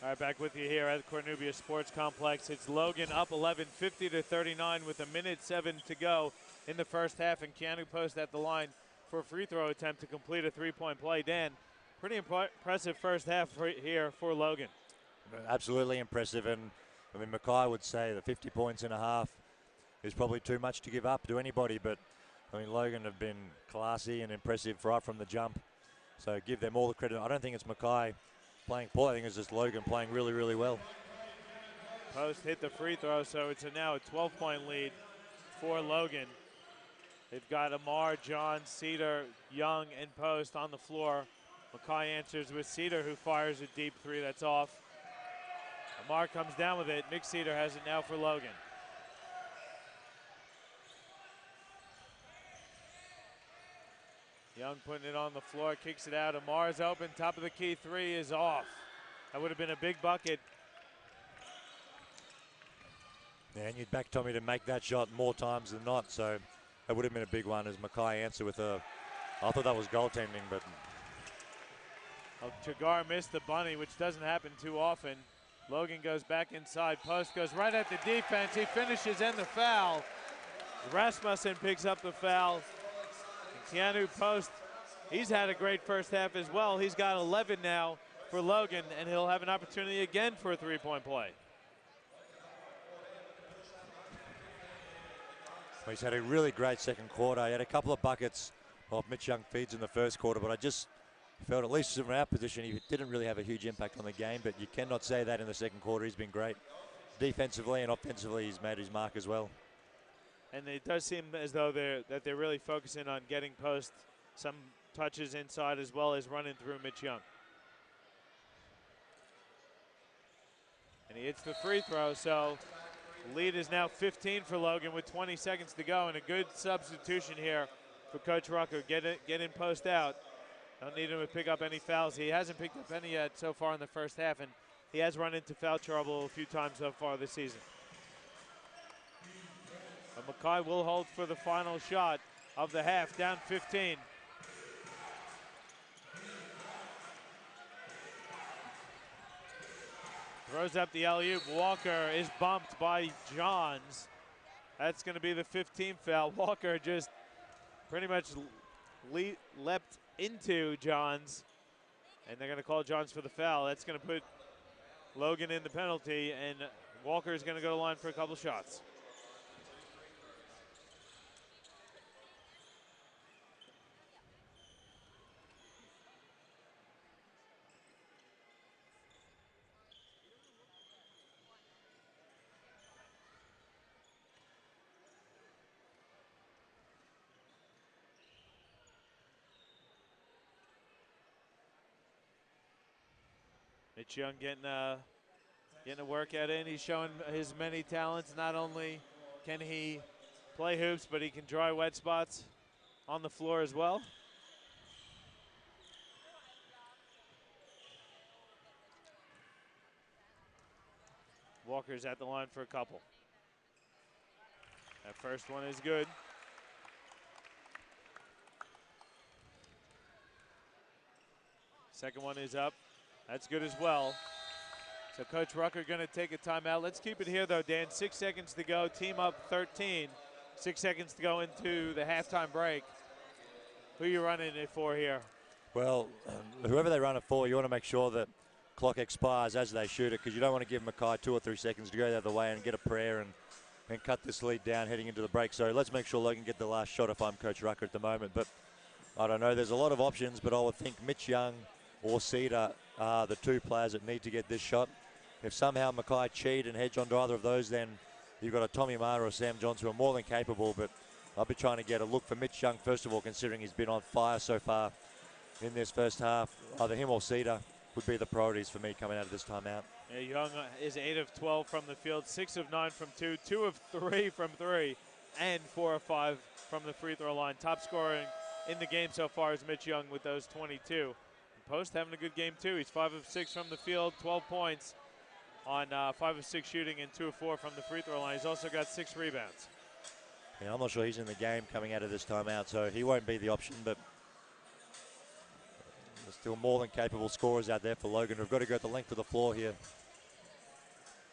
All right, back with you here at the Cornubia Sports Complex. It's Logan up 11, 50-39 with 1:07 to go in the first half. And Keanu Post at the line for a free throw attempt to complete a three-point play. Dan, pretty impressive first half here for Logan. Absolutely impressive. And I mean, Mackay would say that 50 points and a half is probably too much to give up to anybody. But I mean, Logan have been classy and impressive right from the jump. So give them all the credit. I don't think it's Mackay playing poor. I think it's just Logan playing really, really well. Post hit the free throw, so it's now a 12-point lead for Logan. They've got Amar, John, Cedar, Young, and Post on the floor. Mackay answers with Cedar, who fires a deep three that's off. Amar comes down with it. Nick Cedar has it now for Logan. Young putting it on the floor, kicks it out. Amar's open, top of the key, three is off. That would have been a big bucket. Yeah, and you'd back Tommy to make that shot more times than not, so that would have been a big one as Mackay answered with a, I thought that was goaltending, but. Chagar missed the bunny, which doesn't happen too often. Logan goes back inside, Post goes right at the defense. He finishes and the foul. Rasmussen picks up the foul. Keanu Post, he's had a great first half as well. He's got 11 now for Logan, and he'll have an opportunity again for a three-point play. He's had a really great second quarter. He had a couple of buckets off Mitch Young feeds in the first quarter, but I just felt, at least from our position, he didn't really have a huge impact on the game, but you cannot say that in the second quarter. He's been great. Defensively and offensively, he's made his mark as well. And it does seem as though they're really focusing on getting Post some touches inside as well as running through Mitch Young. And he hits the free throw, so Lead is now 15 for Logan with 20 seconds to go, and a good substitution here for Coach Rucker. Get in post out. Don't need him to pick up any fouls. He hasn't picked up any yet so far in the first half, and he has run into foul trouble a few times so far this season. But Mackay will hold for the final shot of the half, down 15. Throws up the alley-oop. Walker is bumped by Johns. That's going to be the 15th foul. Walker just pretty much leapt into Johns, and they're going to call Johns for the foul. That's going to put Logan in the penalty, and Walker is going to go to the line for a couple shots. Mitch Young getting a workout in. He's showing his many talents. Not only can he play hoops, but he can dry wet spots on the floor as well. Walker's at the line for a couple. That first one is good. Second one is up. That's good as well. So Coach Rucker going to take a timeout. Let's keep it here, though, Dan. 6 seconds to go. Team up 13. 6 seconds to go into the halftime break. Who are you running it for here? Well, whoever they run it for, you want to make sure that clock expires as they shoot it, because you don't want to give Mackay 2 or 3 seconds to go the other way and get a prayer and cut this lead down heading into the break. So let's make sure Logan get the last shot if I'm Coach Rucker at the moment. But I don't know. There's a lot of options, but I would think Mitch Young or Cedar are the two players that need to get this shot. If somehow Mackay cheat and hedge onto either of those, then you've got a Tommy Mara or Sam Johnson who are more than capable, but I'll be trying to get a look for Mitch Young, first of all, considering he's been on fire so far in this first half. Either him or Cedar would be the priorities for me coming out of this timeout. Yeah, Young is 8 of 12 from the field, 6 of 9 from 2, 2 of 3 from 3, and 4 of 5 from the free throw line. Top scoring in the game so far is Mitch Young with those 22. Post having a good game too. He's 5 of 6 from the field, 12 points on 5 of 6 shooting and 2 of 4 from the free throw line. He's also got 6 rebounds. Yeah, I'm not sure he's in the game coming out of this timeout, so he won't be the option, but there's still more than capable scorers out there for Logan. We've got to go the length of the floor here.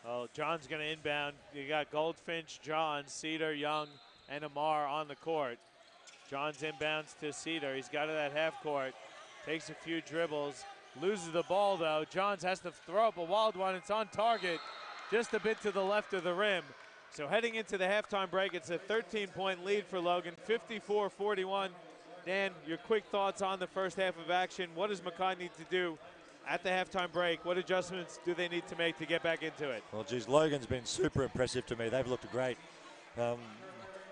Well, John's going to inbound. You got Goldfinch, John, Cedar, Young, and Amar on the court. John's inbounds to Cedar. He's got it at half court. Takes a few dribbles. Loses the ball, though. Johns has to throw up a wild one. It's on target, just a bit to the left of the rim. So heading into the halftime break, it's a 13-point lead for Logan, 54-41. Dan, your quick thoughts on the first half of action. What does Mackay need to do at the halftime break? What adjustments do they need to make to get back into it? Well, geez, Logan's been super impressive to me. They've looked great. I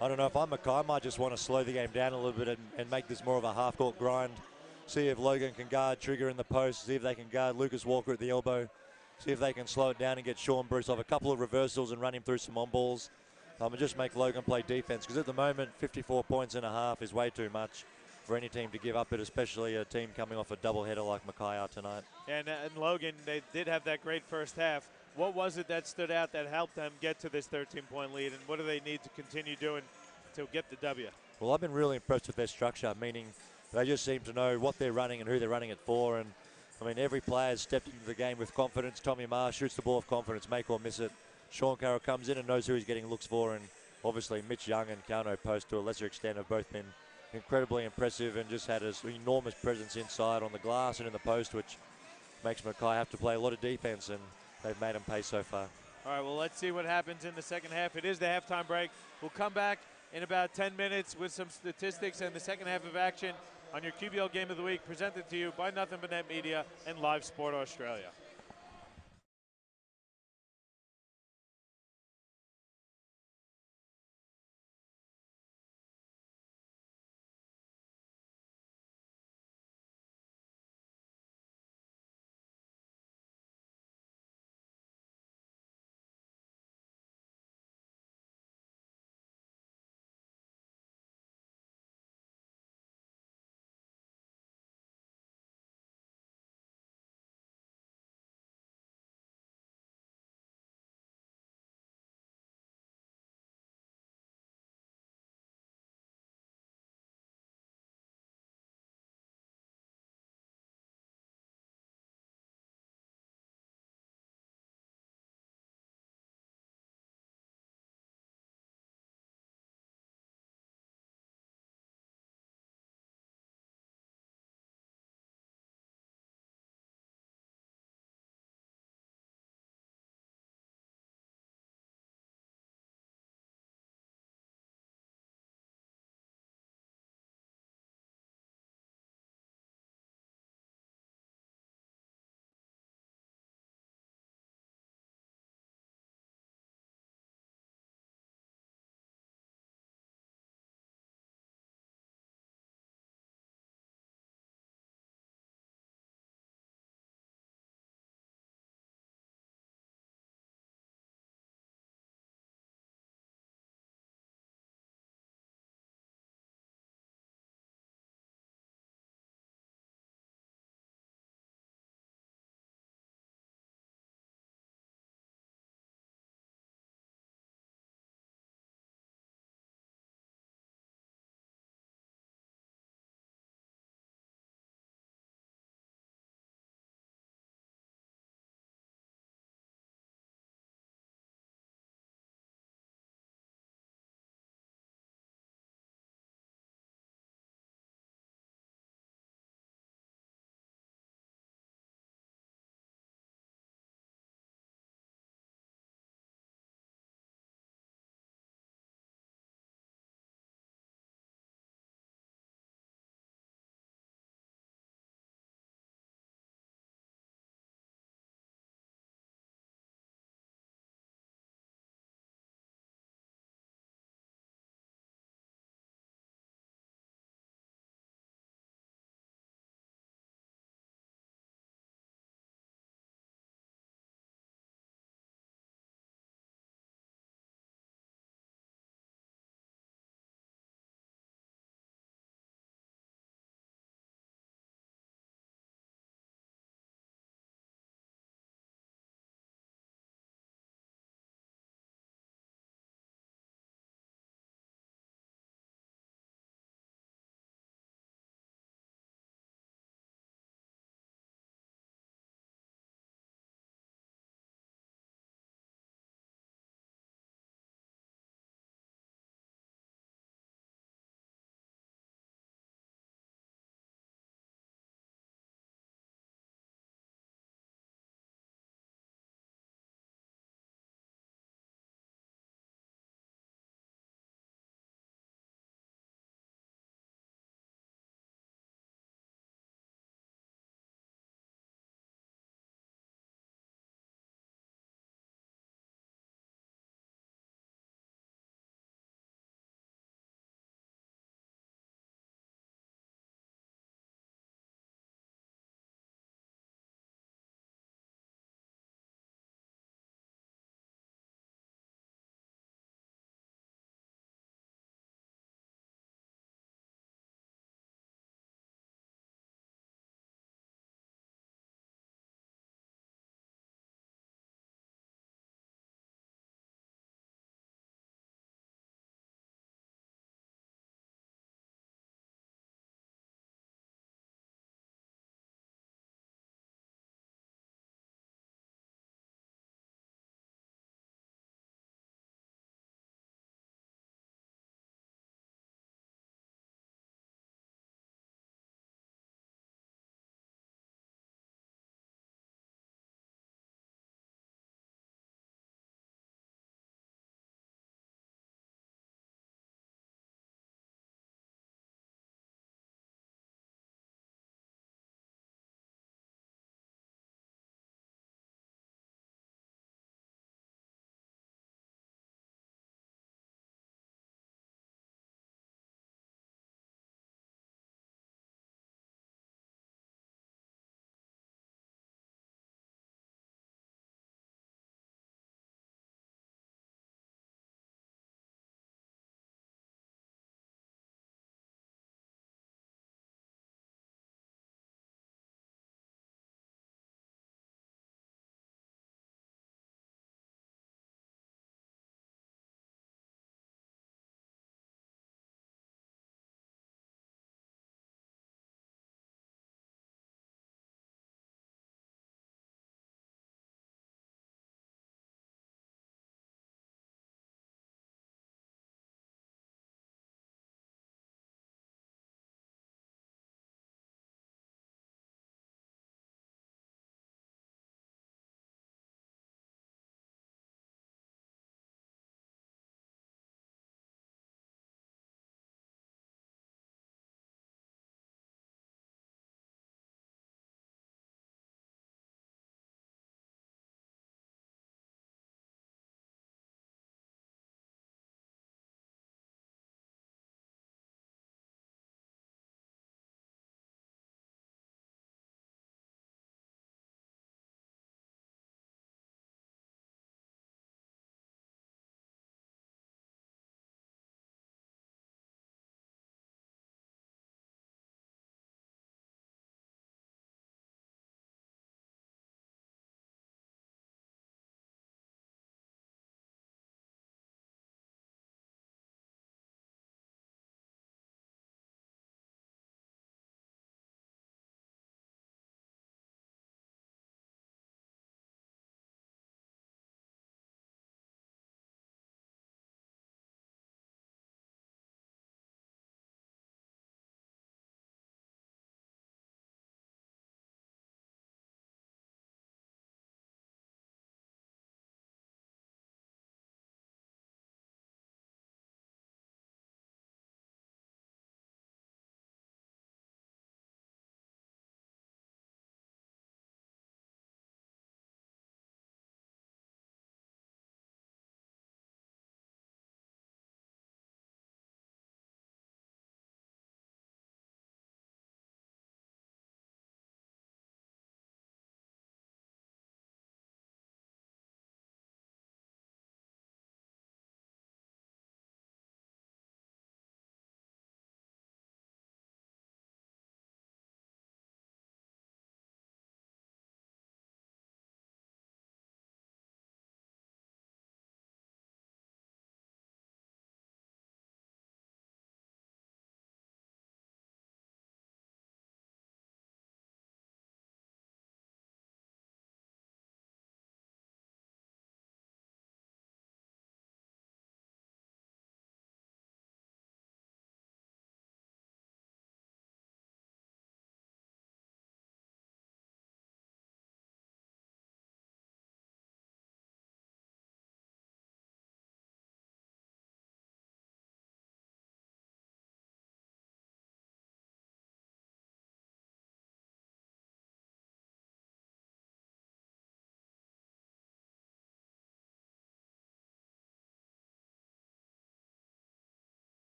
don't know, if I'm Mackay, I might just want to slow the game down a little bit and make this more of a half-court grind. See if Logan can guard Trigger in the post, see if they can guard Lucas Walker at the elbow, see if they can slow it down and get Sean Bruce off a couple of reversals and run him through some on-balls. And just make Logan play defense, because at the moment, 54 points and a half is way too much for any team to give up it, especially a team coming off a doubleheader like Mackay are tonight. And Logan, they did have that great first half. What was it that stood out that helped them get to this 13-point lead, and what do they need to continue doing to get the W? Well, I've been really impressed with their structure, meaning they just seem to know what they're running and who they're running it for. And I mean, every player's stepped into the game with confidence. Tommy Marr shoots the ball with confidence, make or miss it. Sean Carroll comes in and knows who he's getting looks for. And obviously Mitch Young and Kano Post, to a lesser extent, have both been incredibly impressive and just had an enormous presence inside on the glass and in the post, which makes Mackay have to play a lot of defense, and they've made them pay so far. All right, well, let's see what happens in the second half. It is the halftime break. We'll come back in about 10 minutes with some statistics and the second half of action on your QBL Game of the Week, presented to you by Nothing But Net Media and Live Sport Australia.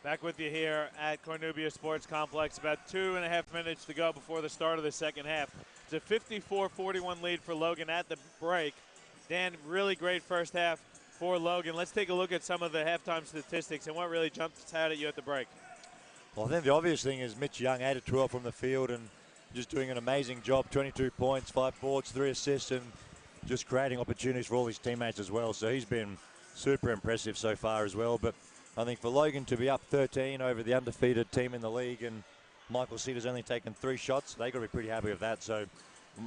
Back with you here at Cornubia Sports Complex. About 2.5 minutes to go before the start of the second half. It's a 54-41 lead for Logan at the break. Dan, really great first half for Logan. Let's take a look at some of the halftime statistics and what really jumped out at you at the break. Well, I think the obvious thing is Mitch Young 8 of 12 from the field and just doing an amazing job. 22 points, 5 boards, 3 assists, and just creating opportunities for all his teammates as well. So he's been super impressive so far as well. But I think for Logan to be up 13 over the undefeated team in the league, and Michael Cedar's only taken 3 shots, they've got to be pretty happy with that. So,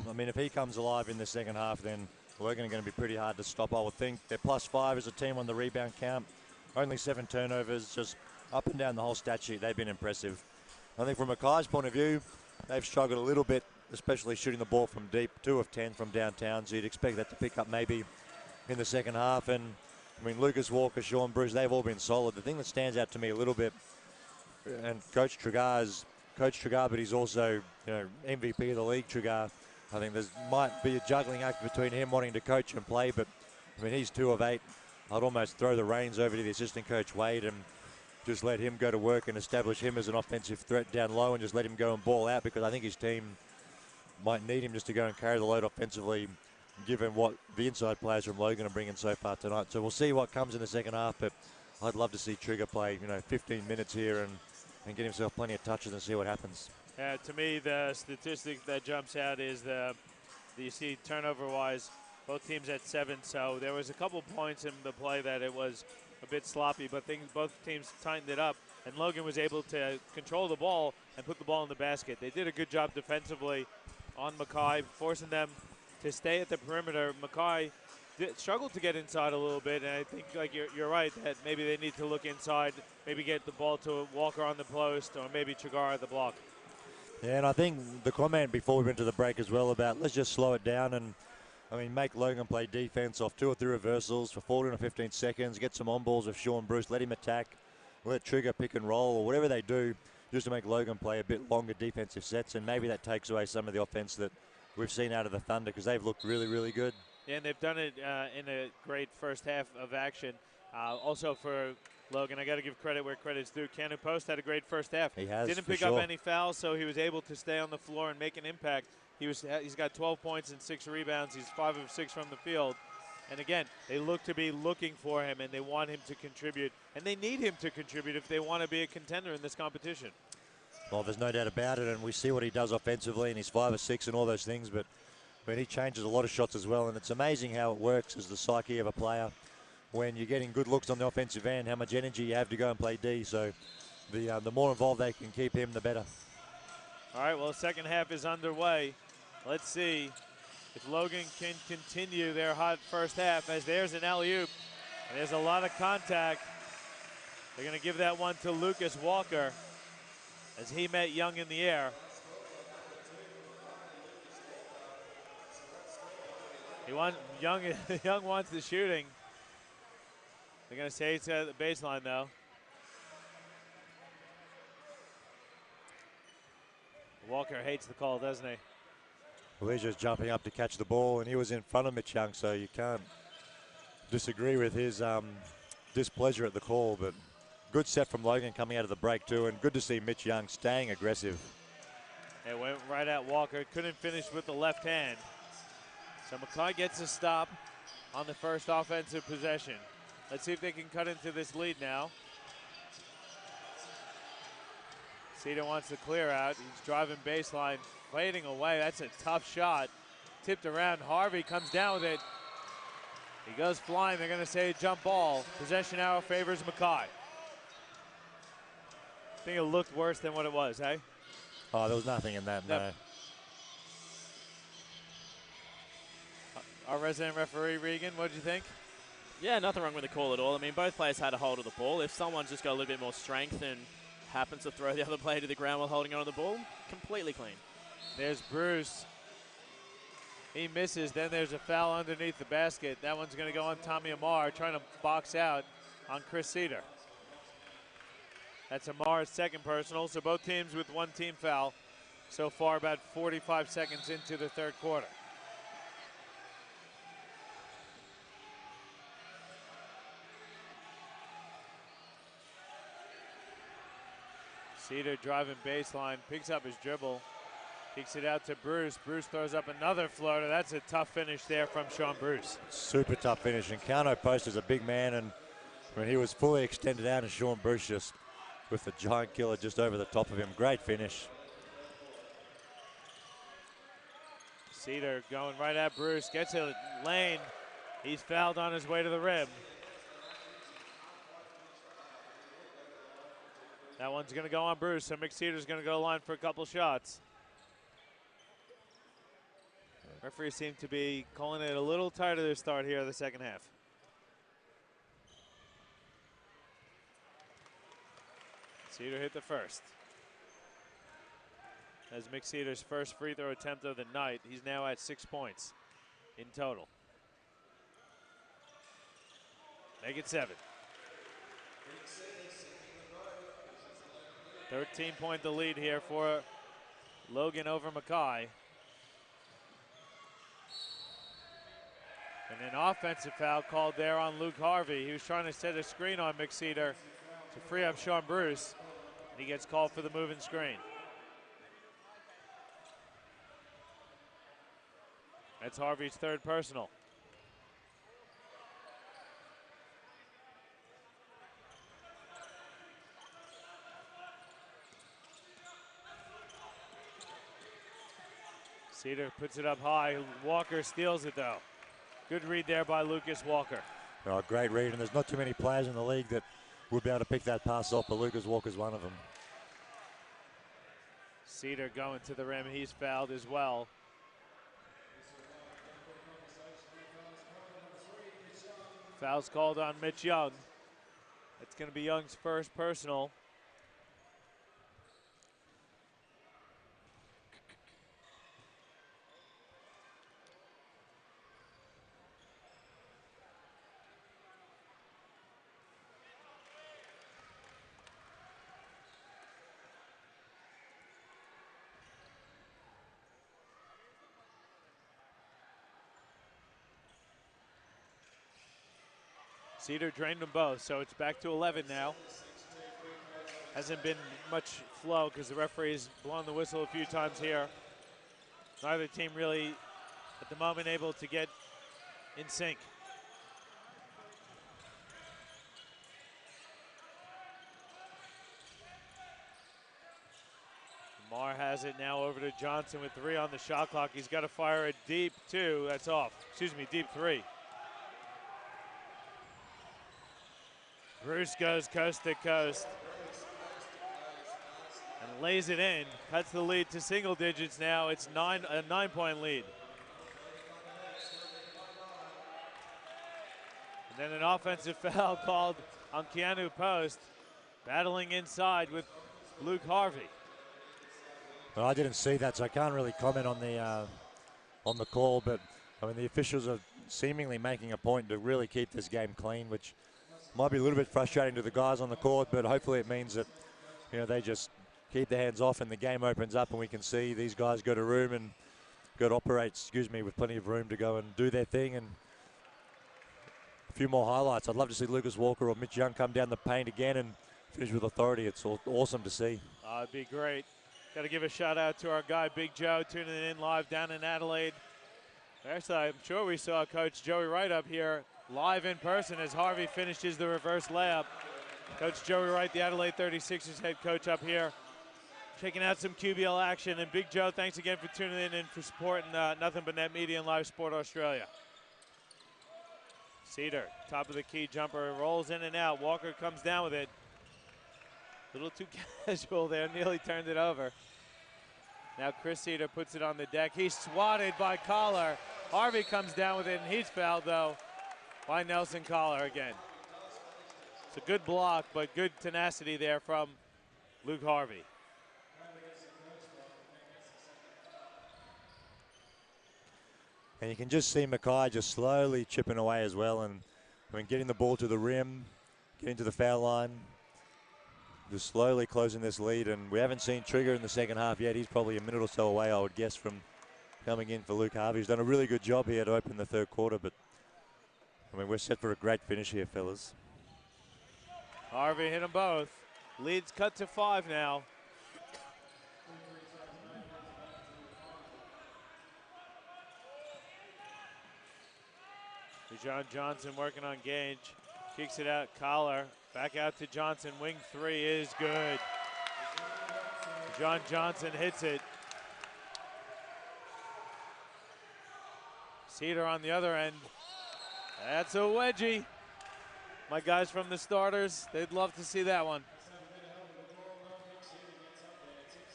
I mean, if he comes alive in the second half, then Logan are going to be pretty hard to stop, I would think. They're +5 as a team on the rebound count. Only 7 turnovers, just up and down the whole stat sheet. They've been impressive. I think from Mackay's point of view, they've struggled a little bit, especially shooting the ball from deep, 2 of 10 from downtown. So you'd expect that to pick up maybe in the second half. And I mean, Lucas Walker, Sean Bruce, they've all been solid. The thing that stands out to me a little bit, and Coach Trigar's Coach Trigar, but he's also, MVP of the league, Trigar. I think there might be a juggling act between him wanting to coach and play, but I mean, he's 2 of 8. I'd almost throw the reins over to the assistant coach, Wade, and just let him go to work and establish him as an offensive threat down low and just let him go and ball out, because I think his team might need him just to go and carry the load offensively, given what the inside players from Logan are bringing so far tonight. So we'll see what comes in the second half, but I'd love to see Trigger play, 15 minutes here and get himself plenty of touches and see what happens. To me, the statistic that jumps out is you see turnover-wise, both teams at 7. So there was a couple points in the play that it was a bit sloppy, but both teams tightened it up, and Logan was able to control the ball and put the ball in the basket. They did a good job defensively on Mackay, forcing them to stay at the perimeter. Mackay struggled to get inside a little bit, and I think, like you're right, that maybe they need to look inside, maybe get the ball to Walker on the post, or maybe Trigar at the block. Yeah, and I think the comment before we went to the break as well about let's just slow it down and, make Logan play defense off 2 or 3 reversals for 14 or 15 seconds, get some on balls with Sean Bruce, let him attack, let Trigger pick and roll, or whatever they do, just to make Logan play a bit longer defensive sets, and maybe that takes away some of the offense that we've seen out of the Thunder, because they've looked really, really good. Yeah, and they've done it in a great first half of action. Also for Logan, I got to give credit where credit's due. Canu Post had a great first half. He has, Didn't pick up any fouls, so he was able to stay on the floor and make an impact. He's got 12 points and 6 rebounds. He's 5 of 6 from the field. And again, they look to be looking for him, and they want him to contribute. And they need him to contribute if they want to be a contender in this competition. Well, there's no doubt about it, and we see what he does offensively, and he's 5 or 6 and all those things, but he changes a lot of shots as well, and it's amazing how it works as the psyche of a player when you're getting good looks on the offensive end, how much energy you have to go and play D. So the more involved they can keep him, the better. All right, well, the second half is underway. Let's see if Logan can continue their hot first half, as there's an alley-oop, and there's a lot of contact. They're going to give that one to Lucas Walker as he met Young in the air. Young wants the shooting. They're going to say it's at the baseline, though. Walker hates the call, doesn't he? Well, he's just jumping up to catch the ball, and he was in front of Mitch Young, so you can't disagree with his displeasure at the call. But good set from Logan coming out of the break, too, and good to see Mitch Young staying aggressive. It went right at Walker. Couldn't finish with the left hand. So Mackay gets a stop on the first offensive possession. Let's see if they can cut into this lead now. Cedar wants to clear out. He's driving baseline, fading away. That's a tough shot. Tipped around. Harvey comes down with it. He goes flying. They're going to say jump ball. Possession arrow favors Mackay. I think it looked worse than what it was, hey? Oh, there was nothing in that, no. Our resident referee, Regan, what did you think? Yeah, nothing wrong with the call at all. I mean, both players had a hold of the ball. If someone's just got a little bit more strength and happens to throw the other player to the ground while holding on to the ball, completely clean. There's Bruce. He misses. Then there's a foul underneath the basket. That one's going to go on Tommy Amar, trying to box out on Chris Cedar. That's Amar's second personal, so both teams with one team foul so far, about 45 seconds into the third quarter. Cedar driving baseline, picks up his dribble, kicks it out to Bruce. Bruce throws up another floater. That's a tough finish there from Sean Bruce. Super tough finish. And Carno Post is a big man, and when he was fully extended out, and Sean Bruce just with the giant killer just over the top of him. Great finish. Cedar going right at Bruce, gets a lane. He's fouled on his way to the rim. That one's going to go on Bruce, so McCedar's going to go to line for a couple shots. Referees seem to be calling it a little tighter to start here in the second half. Cedar hit the first. As McCedar's first free throw attempt of the night. He's now at 6 points in total. Make it 7. 13-point the lead here for Logan over Mackay. And an offensive foul called there on Luke Harvey. He was trying to set a screen on McCedar to free up Sean Bruce. And he gets called for the moving screen. That's Harvey's third personal. Cedar puts it up high. Walker steals it though. Good read there by Lucas Walker. Oh, great read, and there's not too many players in the league that would be able to pick that pass off, but Lucas Walker's one of them. Cedar going to the rim. He's fouled as well. Foul's called on Mitch Young. That's going to be Young's first personal. Cedar drained them both, so it's back to 11 now. Hasn't been much flow because the referee's blown the whistle a few times here. Neither team really, at the moment, able to get in sync. Marr has it now over to Johnson with 3 on the shot clock. He's got to fire a deep 2. That's off. Excuse me, deep 3. Bruce goes coast to coast and lays it in. Cuts the lead to single digits now. It's a 9-point lead. And then an offensive foul called on Keanu Post, battling inside with Luke Harvey. Well, I didn't see that, so I can't really comment on the call. But I mean, the officials are seemingly making a point to really keep this game clean, which might be a little bit frustrating to the guys on the court, but hopefully it means that, you know, they just keep their hands off and the game opens up and we can see these guys go to room and go to operate, with plenty of room to go and do their thing. And a few more highlights. I'd love to see Lucas Walker or Mitch Young come down the paint again and finish with authority. It's awesome to see. It'd be great. Got to give a shout out to our guy, Big Joe, tuning in live down in Adelaide. Actually, I'm sure we saw Coach Joey Wright up here live in person as Harvey finishes the reverse layup. Coach Joey Wright, the Adelaide 36ers head coach, up here checking out some QBL action. And Big Joe, thanks again for tuning in and for supporting Nothing But Net Media and Live Sport Australia. Cedar, top of the key jumper, rolls in and out. Walker comes down with it. A little too casual there, nearly turned it over. Now Chris Cedar puts it on the deck. He's swatted by Collar. Harvey comes down with it, and he's fouled, though, by Nelson Collar again. It's a good block, but good tenacity there from Luke Harvey. And you can just see Mackay just slowly chipping away as well, and I mean, getting the ball to the rim, getting to the foul line, just slowly closing this lead. And we haven't seen Trigger in the second half yet. He's probably a minute or so away, I would guess, from coming in for Luke Harvey. He's done a really good job here to open the third quarter, but I mean, we're set for a great finish here, fellas. Harvey hit them both. Lead's cut to 5 now. Bijan Johnson working on Gage. Kicks it out, Collar. Back out to Johnson. Wing three is good. Bijan Johnson hits it. Cedar on the other end. That's a wedgie. My guys from the starters, they'd love to see that one.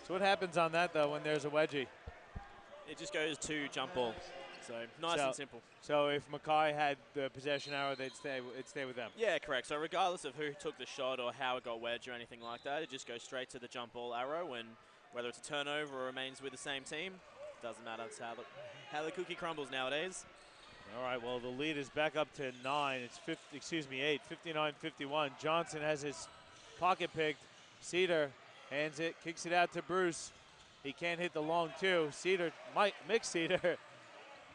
So what happens on that, though, when there's a wedgie? It just goes to jump ball. So nice and simple. So if Mackay had the possession arrow, it'd stay with them. Yeah, correct. So regardless of who took the shot or how it got wedged or anything like that, it just goes straight to the jump ball arrow, and whether it's a turnover or remains with the same team, doesn't matter. That's how the cookie crumbles nowadays. All right, well, the lead is back up to 9. It's 8, 59-51. Johnson has his pocket picked. Cedar hands it, kicks it out to Bruce. He can't hit the long two. Cedar, Mick Cedar,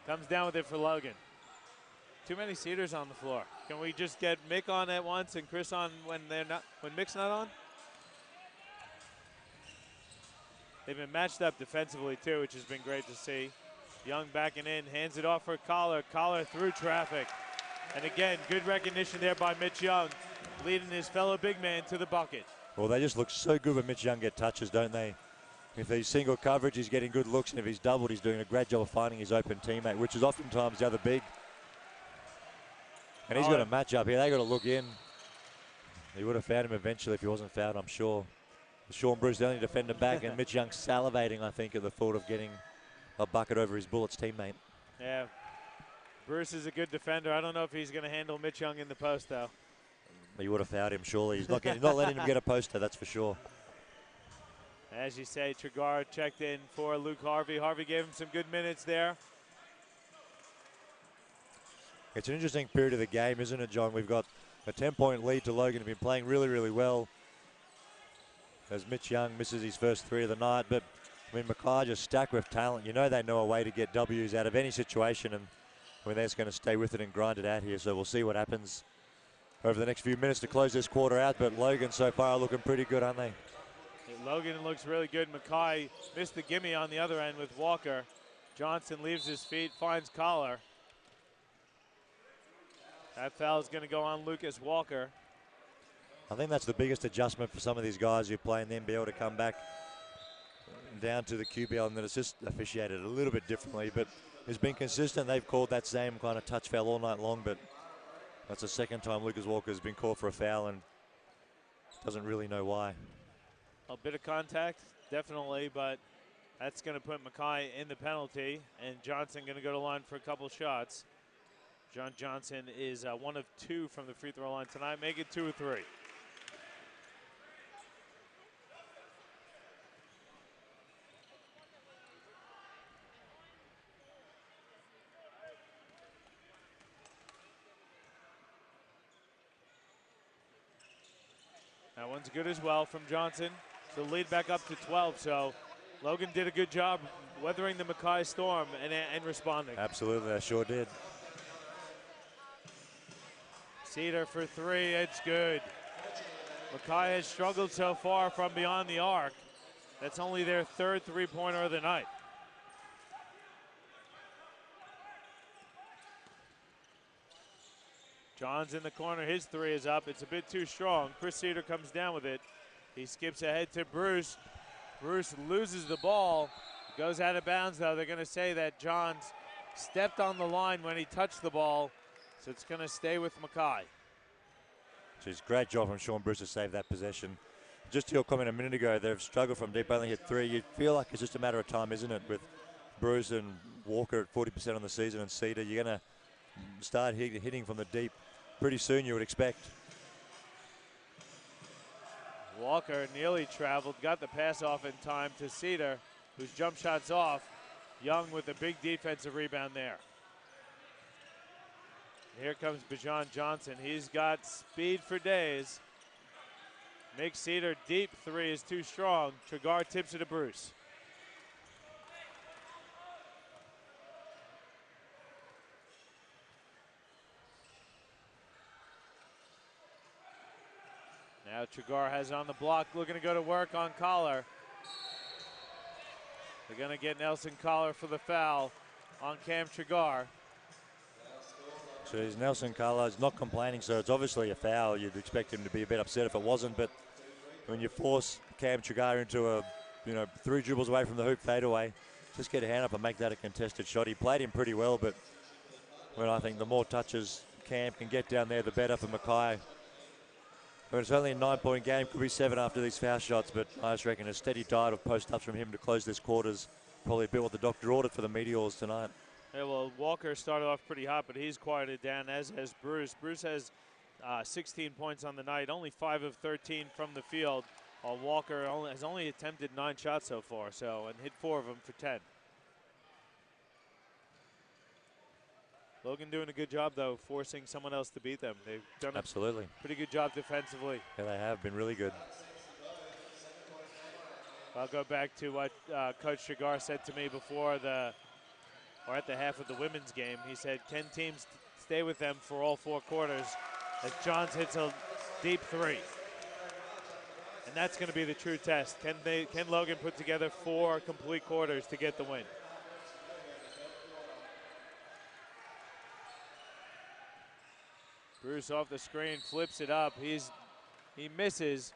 comes down with it for Logan. Too many Cedars on the floor. Can we just get Mick on at once and Chris on when Mick's not on? They've been matched up defensively too, which has been great to see. Young backing in, hands it off for Collar. Collar through traffic. And again, good recognition there by Mitch Young, leading his fellow big man to the bucket. Well, they just look so good when Mitch Young get touches, don't they? If he's single coverage, he's getting good looks, and if he's doubled, he's doing a great job of finding his open teammate, which is oftentimes the other big. And he's got a match up here. They got to look in. He would have found him eventually if he wasn't fouled, I'm sure. Sean Bruce, the only defender back, and Mitch Young salivating, I think, at the thought of getting a bucket over his Bullets teammate. Yeah. Bruce is a good defender. I don't know if he's going to handle Mitch Young in the post, though. He would have fouled him, surely. He's not letting him get a poster, that's for sure. As you say, Trigar checked in for Luke Harvey. Harvey gave him some good minutes there. It's an interesting period of the game, isn't it, John? We've got a 10-point lead to Logan, who've been playing really, really well. As Mitch Young misses his first three of the night, but I mean, Mackay just stacked with talent. You know they know a way to get W's out of any situation, and I mean, they're just going to stay with it and grind it out here. So we'll see what happens over the next few minutes to close this quarter out. But Logan so far are looking pretty good, aren't they? Yeah, Logan looks really good. Mackay missed the gimme on the other end with Walker. Johnson leaves his feet, finds Collar. That foul is going to go on Lucas Walker. I think that's the biggest adjustment for some of these guys who play in the NBL to come back down to the QBL, and that it's just officiated a little bit differently, but it's been consistent. They've called that same kind of touch foul all night long, but that's the second time Lucas Walker has been called for a foul and doesn't really know why. A bit of contact, definitely, but that's going to put Mackay in the penalty, and Johnson going to go to line for a couple shots. John Johnson is 1 of 2 from the free throw line tonight. Make it 2 or 3. That one's good as well from Johnson. So lead back up to 12. So Logan did a good job weathering the Mackay storm and responding. Absolutely, I sure did. Cedar for 3, it's good. Mackay has struggled so far from beyond the arc. That's only their 3rd three-pointer of the night. John's in the corner, his 3 is up. It's a bit too strong. Chris Cedar comes down with it. He skips ahead to Bruce. Bruce loses the ball. Goes out of bounds, though. They're going to say that Johns stepped on the line when he touched the ball, so it's going to stay with Mackay. It's a great job from Sean Bruce to save that possession. Just to your comment a minute ago, they've struggled from deep, only hit 3. You feel like it's just a matter of time, isn't it, with Bruce and Walker at 40% on the season and Cedar. You're going to start hitting from the deep pretty soon, you would expect. Walker nearly traveled, got the pass off in time to Cedar, whose jump shot's off. Young with a big defensive rebound there. Here comes Bijan Johnson. He's got speed for days. Mick Cedar deep 3 is too strong. Trigar tips it to Bruce. Now Trigar has it on the block, looking to go to work on Collar. They're going to get Nelson Collar for the foul on Cam Trigar. So he's Nelson Carlo's not complaining, so it's obviously a foul. You'd expect him to be a bit upset if it wasn't, but when you force Cam Trigar into a, 3 dribbles away from the hoop fadeaway, just get a hand up and make that a contested shot. He played him pretty well, but I think the more touches Cam can get down there, the better for Mackay. But it's only a 9-point game, could be 7 after these foul shots, but I just reckon a steady diet of post-ups from him to close this quarter's probably a bit what the doctor ordered for the Meteors tonight. Yeah, well, Walker started off pretty hot, but he's quieted down, as has Bruce. Bruce has 16 points on the night, only 5 of 13 from the field, while Walker has only attempted 9 shots so far, and hit 4 of them for 10. Logan doing a good job, though, forcing someone else to beat them. They've done Absolutely. a pretty good job defensively. Yeah, they have been really good. I'll go back to what Coach Trigar said to me before at the half of the women's game. He said, can teams stay with them for all 4 quarters as Johns hits a deep 3? And that's going to be the true test. Can Logan put together 4 complete quarters to get the win? Bruce off the screen, flips it up. He misses.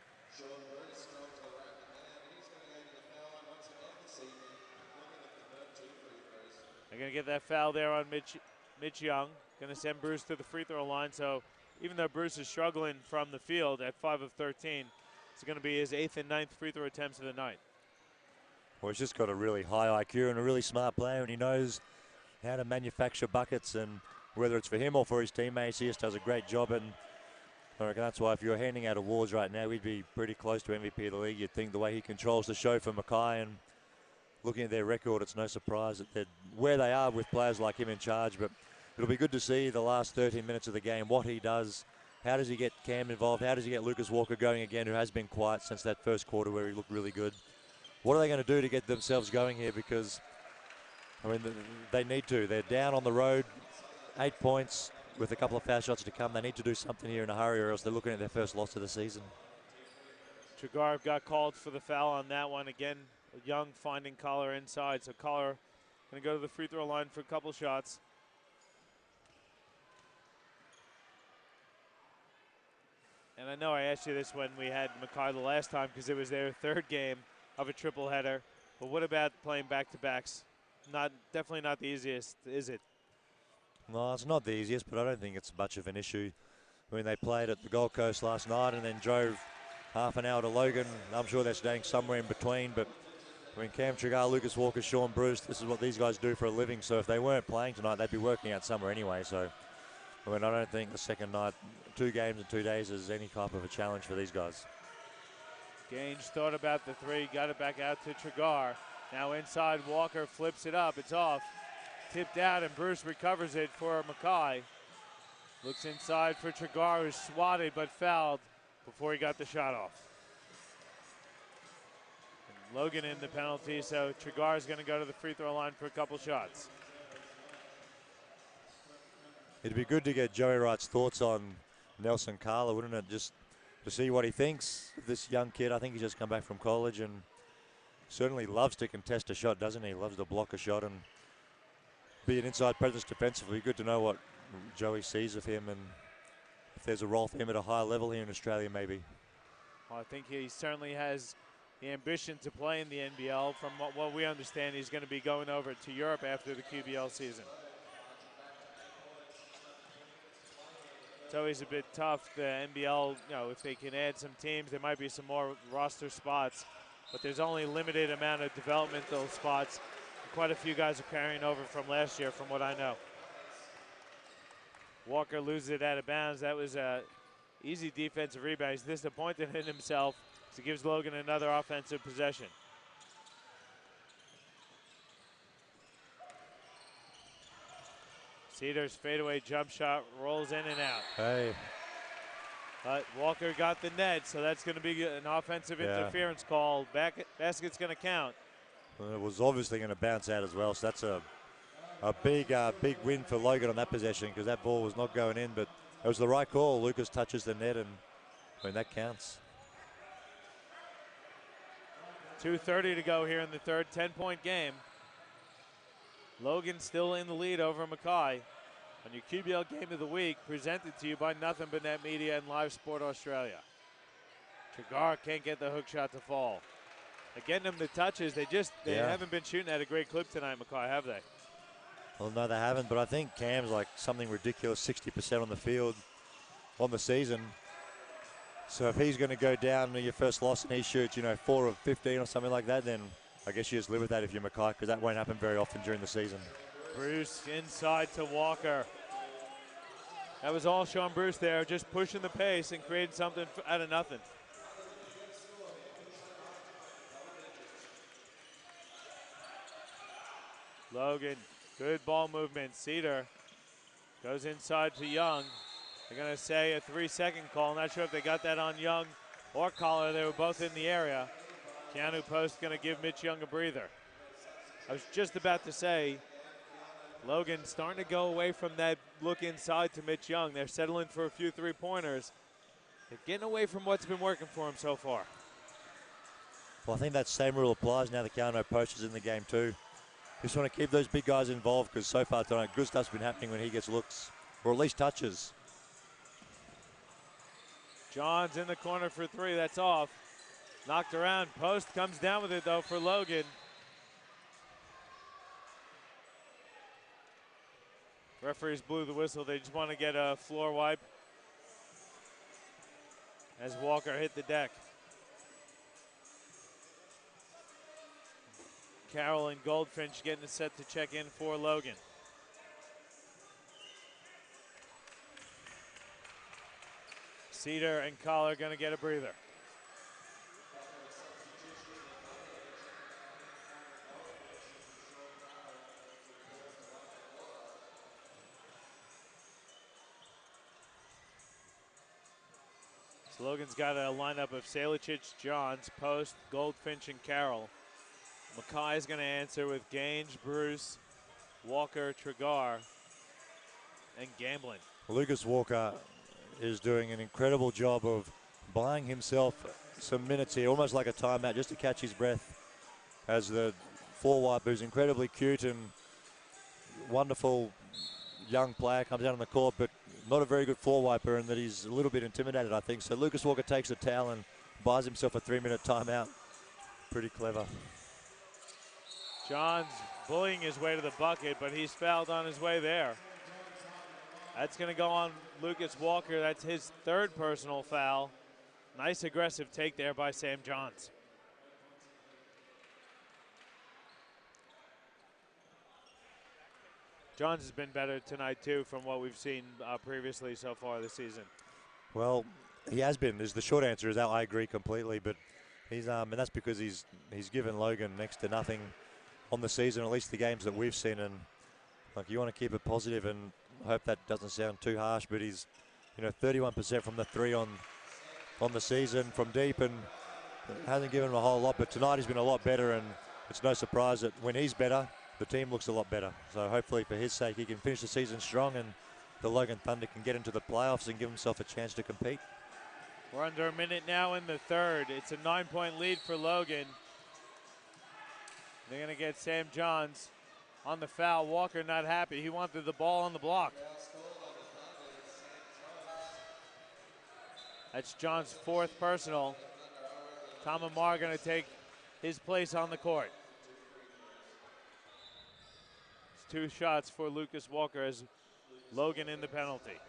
They're going to get that foul there on Mitch Young. Going to send Bruce to the free throw line. So even though Bruce is struggling from the field at 5 of 13, it's going to be his 8th and 9th free throw attempts of the night. Well, he's just got a really high IQ and a really smart player, and he knows how to manufacture buckets, and whether it's for him or for his teammates, he just does a great job. And I reckon that's why if you're handing out awards right now, we'd be pretty close to MVP of the league. You'd think the way he controls the show for Mackay, and looking at their record, it's no surprise that they're where they are with players like him in charge. But it'll be good to see the last 13 minutes of the game, what he does. How does he get Cam involved? How does he get Lucas Walker going again, who has been quiet since that first quarter where he looked really good? What are they going to do to get themselves going here? Because, they need to. They're down on the road, 8 points with a couple of foul shots to come. They need to do something here in a hurry, or else they're looking at their first loss of the season. Trigar got called for the foul on that one. Again, Young finding Collar inside. So Collar going to go to the free throw line for a couple shots. And I know I asked you this when we had Mackay the last time because it was their 3rd game of a triple header. But what about playing back-to-backs? Definitely not the easiest, is it? No, it's not the easiest, but I don't think it's much of an issue. They played at the Gold Coast last night and then drove half an hour to Logan. I'm sure they're staying somewhere in between, but Cam Trigar, Lucas Walker, Sean Bruce, this is what these guys do for a living. So if they weren't playing tonight, they'd be working out somewhere anyway. So I don't think the second night, 2 games in 2 days, is any type of a challenge for these guys. Gange thought about the 3, got it back out to Trigar. Now inside, Walker flips it up. It's off. Tipped out, and Bruce recovers it for Mackay. Looks inside for Trigar, who's swatted but fouled before he got the shot off. And Logan in the penalty, so Trigar is going to go to the free throw line for a couple shots. It'd be good to get Joey Wright's thoughts on Nelson Carla, wouldn't it? Just to see what he thinks of this young kid. I think he's just come back from college and certainly loves to contest a shot, doesn't he? Loves to block a shot and be an inside presence defensively. Good to know what Joey sees of him and if there's a role for him at a higher level here in Australia, maybe. Well, I think he certainly has the ambition to play in the NBL. From what we understand, he's going to be going over to Europe after the QBL season. It's always a bit tough, the NBL, if they can add some teams, there might be some more roster spots, but there's only a limited amount of developmental spots. Quite a few guys are carrying over from last year, from what I know. Walker loses it out of bounds. That was an easy defensive rebound. He's disappointed in himself, so he gives Logan another offensive possession. Cedars fadeaway jump shot rolls in and out. Hey. But Walker got the net, so that's going to be an offensive interference call. Basket's going to count. Well, it was obviously going to bounce out as well, so that's a big win for Logan on that possession because that ball was not going in, but it was the right call. Lucas touches the net, and that counts. 2:30 to go here in the third, 10-point game. Logan still in the lead over Mackay. on your QBL Game of the Week, presented to you by Nothing But Net Media and Live Sport Australia. Trigar can't get the hook shot to fall. They're getting them the touches. They haven't been shooting at a great clip tonight, Mackay, have they? Well, no, they haven't, but I think Cam's like something ridiculous, 60% on the field on the season. So if he's going to go down to your first loss and he shoots, 4 of 15 or something like that, then I guess you just live with that if you're Mackay, because that won't happen very often during the season. Bruce inside to Walker. That was all Sean Bruce there, just pushing the pace and creating something out of nothing. Logan, good ball movement. Cedar goes inside to Young. They're going to say a 3-second call. Not sure if they got that on Young or Collar. They were both in the area. Keanu Post going to give Mitch Young a breather. I was just about to say, Logan starting to go away from that look inside to Mitch Young. They're settling for a few three-pointers. They're getting away from what's been working for him so far. Well, I think that same rule applies now that Keanu Post is in the game too. Just want to keep those big guys involved, because so far tonight, good stuff's been happening when he gets looks, or at least touches. John's in the corner for 3. That's off. Knocked around. Post comes down with it, though, for Logan. Referees blew the whistle. They just want to get a floor wipe as Walker hit the deck. Carroll and Goldfinch getting set to check in for Logan. Cedar and Collar going to get a breather. So Logan's got a lineup of Salicic, Johns, Post, Goldfinch, and Carroll. Mackay's going to answer with Gange, Bruce, Walker, Trigar, and Gamblin. Lucas Walker is doing an incredible job of buying himself some minutes here, almost like a timeout, just to catch his breath, as the floor wiper, who's incredibly cute and wonderful young player, comes out on the court, but not a very good floor wiper, and that he's a little bit intimidated, I think. So Lucas Walker takes a towel and buys himself a 3-minute timeout. Pretty clever. John's bullying his way to the bucket, but he's fouled on his way there. That's going to go on Lucas Walker. That's his 3rd personal foul. Nice aggressive take there by Sam Johns. Johns has been better tonight, too, from what we've seen previously so far this season. Well, he has been. The short answer is that I agree completely, but he's and that's because he's given Logan next to nothing on the season, at least the games that we've seen. And like, you want to keep it positive, and I hope that doesn't sound too harsh, but he's 31% from the 3 on the season from deep, and hasn't given him a whole lot. But tonight he's been a lot better, and it's no surprise that when he's better, the team looks a lot better. So hopefully for his sake, he can finish the season strong, and the Logan Thunder can get into the playoffs and give himself a chance to compete. We're under a minute now in the 3rd. It's a 9-point lead for Logan. They're going to get Sam Johns on the foul. Walker not happy. He wanted the ball on the block. That's Johns' 4th personal. Tom Amar going to take his place on the court. It's 2 shots for Lucas Walker as Logan in the penalty.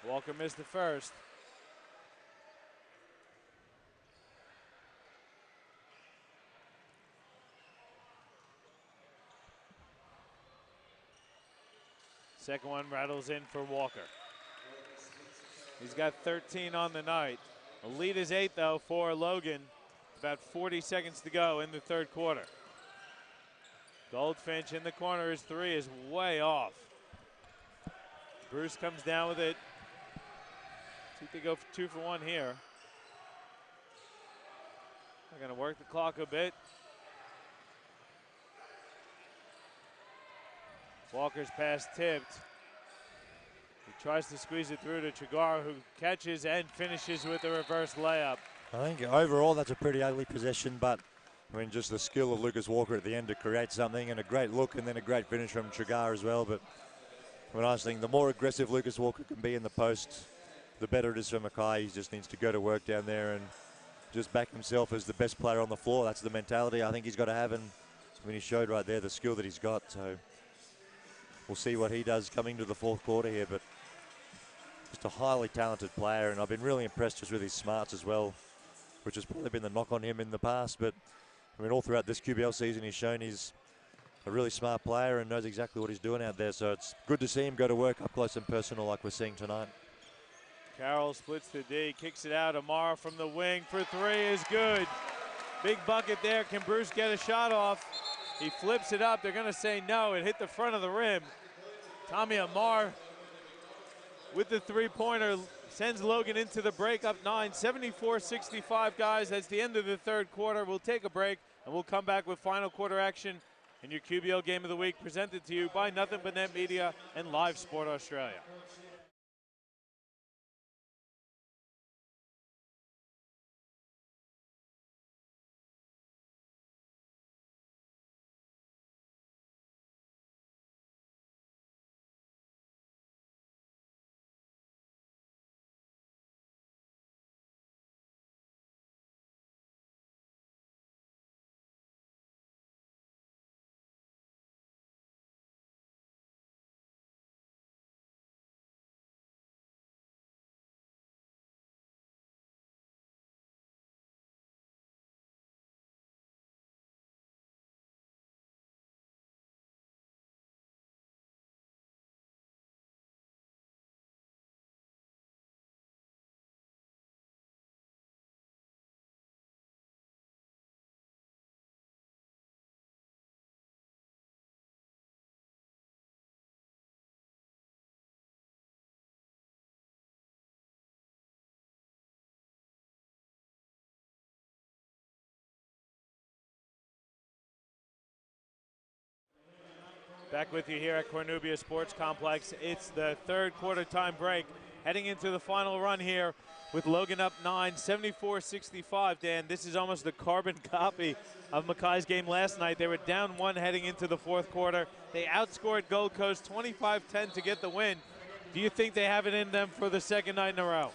Walker missed the first. Second one rattles in for Walker. He's got 13 on the night. The lead is 8, though, for Logan. About 40 seconds to go in the 3rd quarter. Goldfinch in the corner. His 3 is way off. Bruce comes down with it. See if they go for 2 for 1 here. They're going to work the clock a bit. Walker's pass tipped. He tries to squeeze it through to Chagar, who catches and finishes with a reverse layup. I think overall that's a pretty ugly possession, but I mean, just the skill of Lucas Walker at the end to create something, and a great look, and then a great finish from Chagar as well. But when I was thinking, the more aggressive Lucas Walker can be in the post, the better it is for Mackay. He just needs to go to work down there and just back himself as the best player on the floor. That's the mentality I think he's got to have, and when he showed right there the skill that he's got. So we'll see what he does coming to the fourth quarter here, but just a highly talented player, and I've been really impressed just with his smarts as well, which has probably been the knock on him in the past. But I mean, all throughout this QBL season, he's shown he's a really smart player and knows exactly what he's doing out there. So it's good to see him go to work up close and personal like we're seeing tonight. Carroll splits the D, kicks it out. Amar from the wing for three is good. Big bucket there. Can Bruce get a shot off? He flips it up. They're going to say no. It hit the front of the rim. Tommy Amar with the three-pointer sends Logan into the break, up 9, 74-65, guys. That's the end of the third quarter. We'll take a break, and we'll come back with final quarter action in your QBL Game of the Week, presented to you by Nothing But Net Media and Live Sport Australia. Back with you here at Cornubia Sports Complex. It's the third quarter time break, heading into the final run here with Logan up 9, 74-65. Dan, this is almost the carbon copy of Mackay's game last night. They were down 1 heading into the fourth quarter. They outscored Gold Coast 25-10 to get the win. Do you think they have it in them for the second night in a row?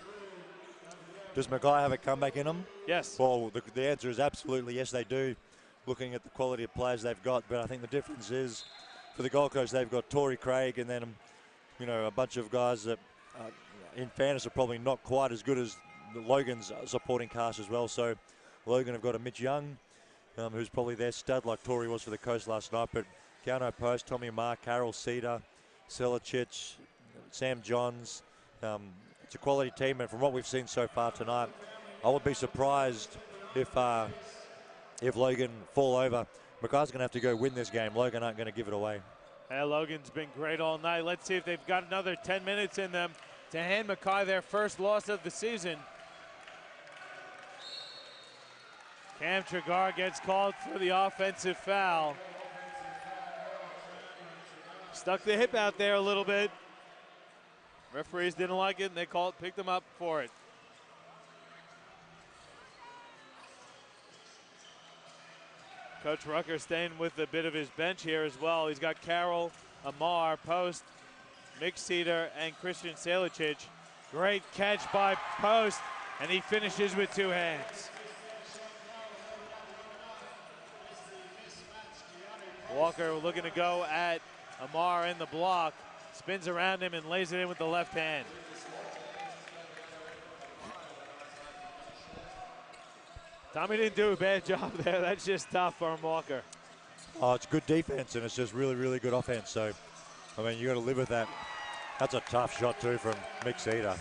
Does Mackay have a comeback in them? Yes. Well, the answer is absolutely yes, they do, looking at the quality of players they've got. But I think the difference is, for the Gold Coast, they've got Torrey Craig and then, you know, a bunch of guys that in fairness are probably not quite as good as Logan's supporting cast as well. So Logan have got a Mitch Young, who's probably their stud like Torrey was for the Coast last night. But Gano Post, Tommy Marr, Carroll Cedar, Selicic, Sam Johns. It's a quality team, and from what we've seen so far tonight, I would be surprised if Logan fall over. Mackay's going to have to go win this game. Logan aren't going to give it away. Hey, Logan's been great all night. Let's see if they've got another 10 minutes in them to hand Mackay their first loss of the season. Cam Chagar gets called for the offensive foul. Stuck the hip out there a little bit. Referees didn't like it, and they picked him up for it. Coach Rucker staying with a bit of his bench here as well. He's got Carroll, Amar, Post, Mick Cedar, and Christian Selicic. Great catch by Post, and he finishes with 2 hands. Walker looking to go at Amar in the block. Spins around him and lays it in with the left hand. Tommy didn't do a bad job there. That's just tough for Walker. Oh, it's good defense, and it's just really, really good offense. So, I mean, you got to live with that. That's a tough shot, too, from Mick Cedar.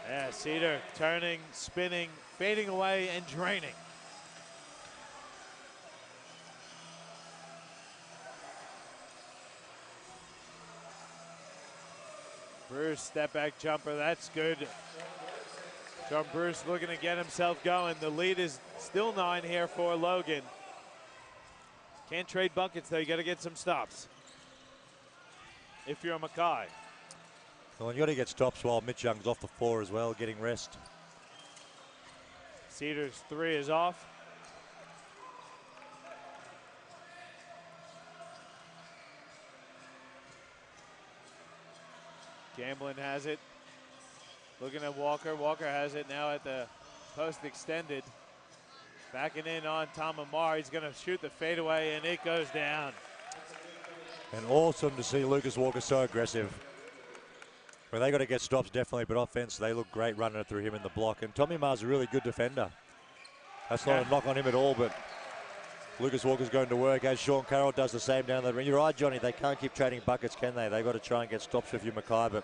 Yeah, Cedar turning, spinning, fading away, and draining. Bruce, step back jumper, that's good. John Bruce looking to get himself going. The lead is still 9 here for Logan. Can't trade buckets though, you gotta get some stops if you're a Mackay. Well, you got to get stops while Mitch Young's off the floor as well, getting rest. Cedars 3 is off. Gamblin has it. Looking at Walker. Walker has it now at the post extended. Backing in on Tom Amar. He's going to shoot the fadeaway, and it goes down. And awesome to see Lucas Walker so aggressive. Well, they got to get stops definitely, but offense, they look great running it through him in the block. And Tommy Mar's a really good defender. That's not a knock on him at all, but Lucas Walker's going to work as Sean Carroll does the same down the ring. You're right, Johnny. They can't keep trading buckets, can they? They've got to try and get stops with you, Mackay. But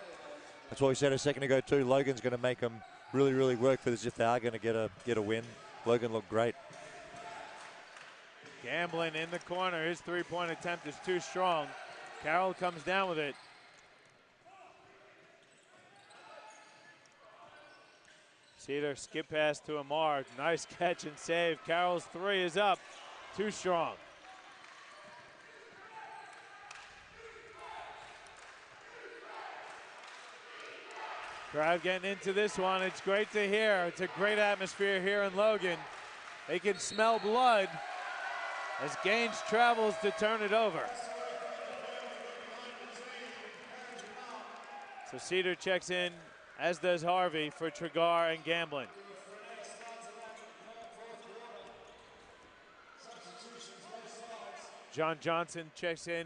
that's what we said a second ago too. Logan's going to make them really, really work for this if they are going to get a win. Logan looked great. Gamblin in the corner. His three-point attempt is too strong. Carroll comes down with it. Cedar skip pass to Amar. Nice catch and save. Carroll's three is up. Too strong. Crowd getting into this one. It's great to hear. It's a great atmosphere here in Logan. They can smell blood as Gaines travels to turn it over. So Cedar checks in, as does Harvey for Trigar and Gamblin. John Johnson checks in,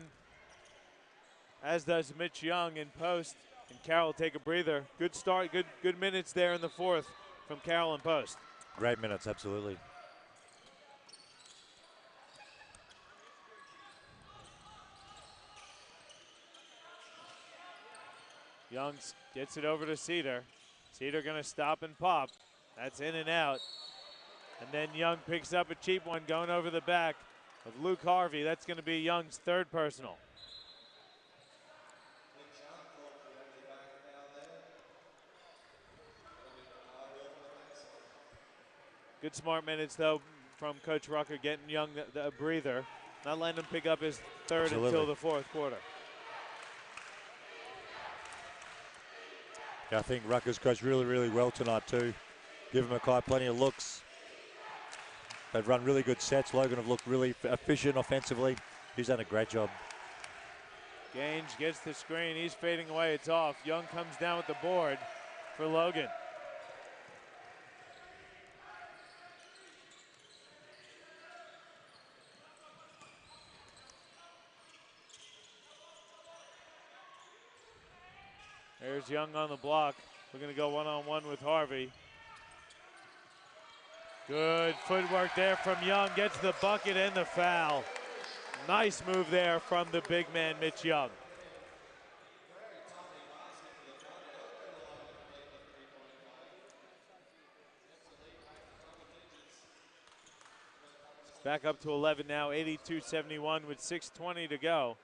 as does Mitch Young in post. And Carroll take a breather. Good start, good minutes there in the fourth from Carroll in post. Great minutes, absolutely. Young gets it over to Cedar. Cedar gonna stop and pop. That's in and out. And then Young picks up a cheap one going over the back of Luke Harvey. That's gonna be Young's third personal. Good smart minutes though from Coach Rucker, getting Young a breather. Not letting him pick up his third until the fourth quarter. Yeah, I think Rucker's coached really, really well tonight too. Giving Mackay plenty of looks. They've run really good sets. Logan have looked really efficient offensively. He's done a great job. Gaines gets the screen. He's fading away. It's off. Young comes down with the board for Logan. There's Young on the block. We're going to go one-on-one with Harvey. Good footwork there from Young. Gets the bucket and the foul. Nice move there from the big man, Mitch Young. Back up to 11 now, 82-71 with 6:20 to go.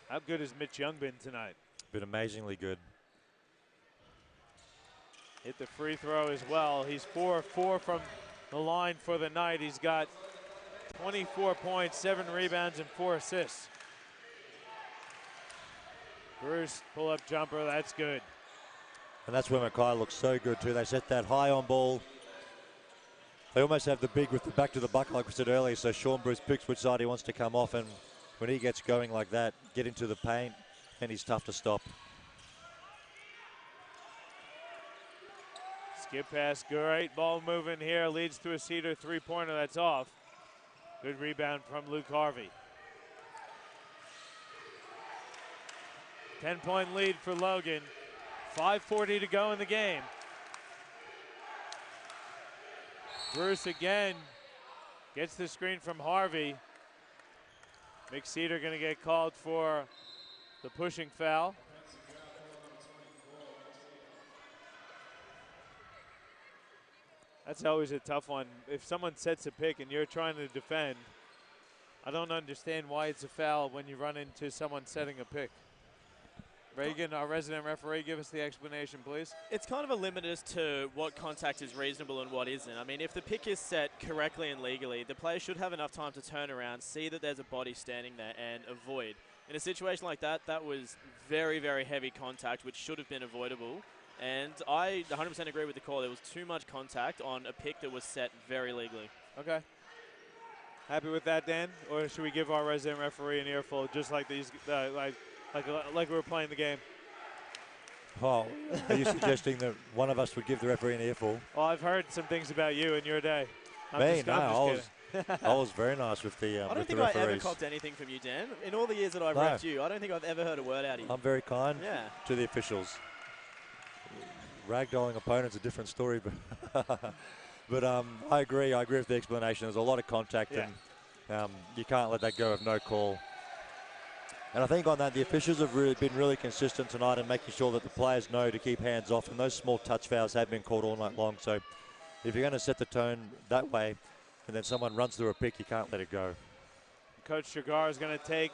How good has Mitch Young been tonight? Been amazingly good. Hit the free throw as well. He's 4 of 4 from the line for the night. He's got 24 points, 7 rebounds, and 4 assists. Bruce, pull-up jumper, that's good. And that's where Mackay looks so good too. They set that high on ball. They almost have the big with the back to the bucket like we said earlier, so Sean Bruce picks which side he wants to come off, and when he gets going like that, get into the paint, and he's tough to stop. Skip pass, great ball moving here, leads to a Cedar three-pointer that's off. Good rebound from Luke Harvey. 10-point lead for Logan. 5:40 to go in the game. Bruce again gets the screen from Harvey. Mick Cedar going to get called for the pushing foul. That's always a tough one. If someone sets a pick and you're trying to defend, I don't understand why it's a foul when you run into someone setting a pick. Reagan, our resident referee, give us the explanation, please. It's kind of a limit as to what contact is reasonable and what isn't. I mean, if the pick is set correctly and legally, the player should have enough time to turn around, see that there's a body standing there, and avoid. In a situation like that, that was very, very heavy contact, which should have been avoidable. And I 100% agree with the call. There was too much contact on a pick that was set very legally. Okay. Happy with that, Dan? Or should we give our resident referee an earful, just like these, like we were playing the game? Oh, are you suggesting that one of us would give the referee an earful? Well, I've heard some things about you in your day. I was very nice with the I don't with think the I referees. ever copped anything from you, Dan. In all the years that I've repped you, I don't think I've ever heard a word out of you. I'm very kind to the officials. Ragdolling opponents a different story, but I agree with the explanation. There's a lot of contact, and you can't let that go of no call. And I think on that, the officials have been really consistent tonight in making sure that the players know to keep hands off, and those small touch fouls have been called all night long. So if you're going to set the tone that way, and then someone runs through a pick, you can't let it go. Coach Chigar is going to take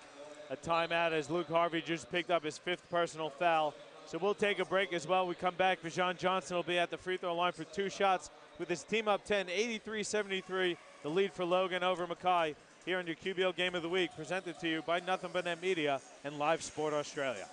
a timeout as Luke Harvey just picked up his 5th personal foul. So we'll take a break as well. We come back. Bijan Johnson will be at the free throw line for 2 shots with his team up 10, 83-73. The lead for Logan over Mackay here on your QBL Game of the Week, presented to you by Nothing But Net Media and Live Sport Australia.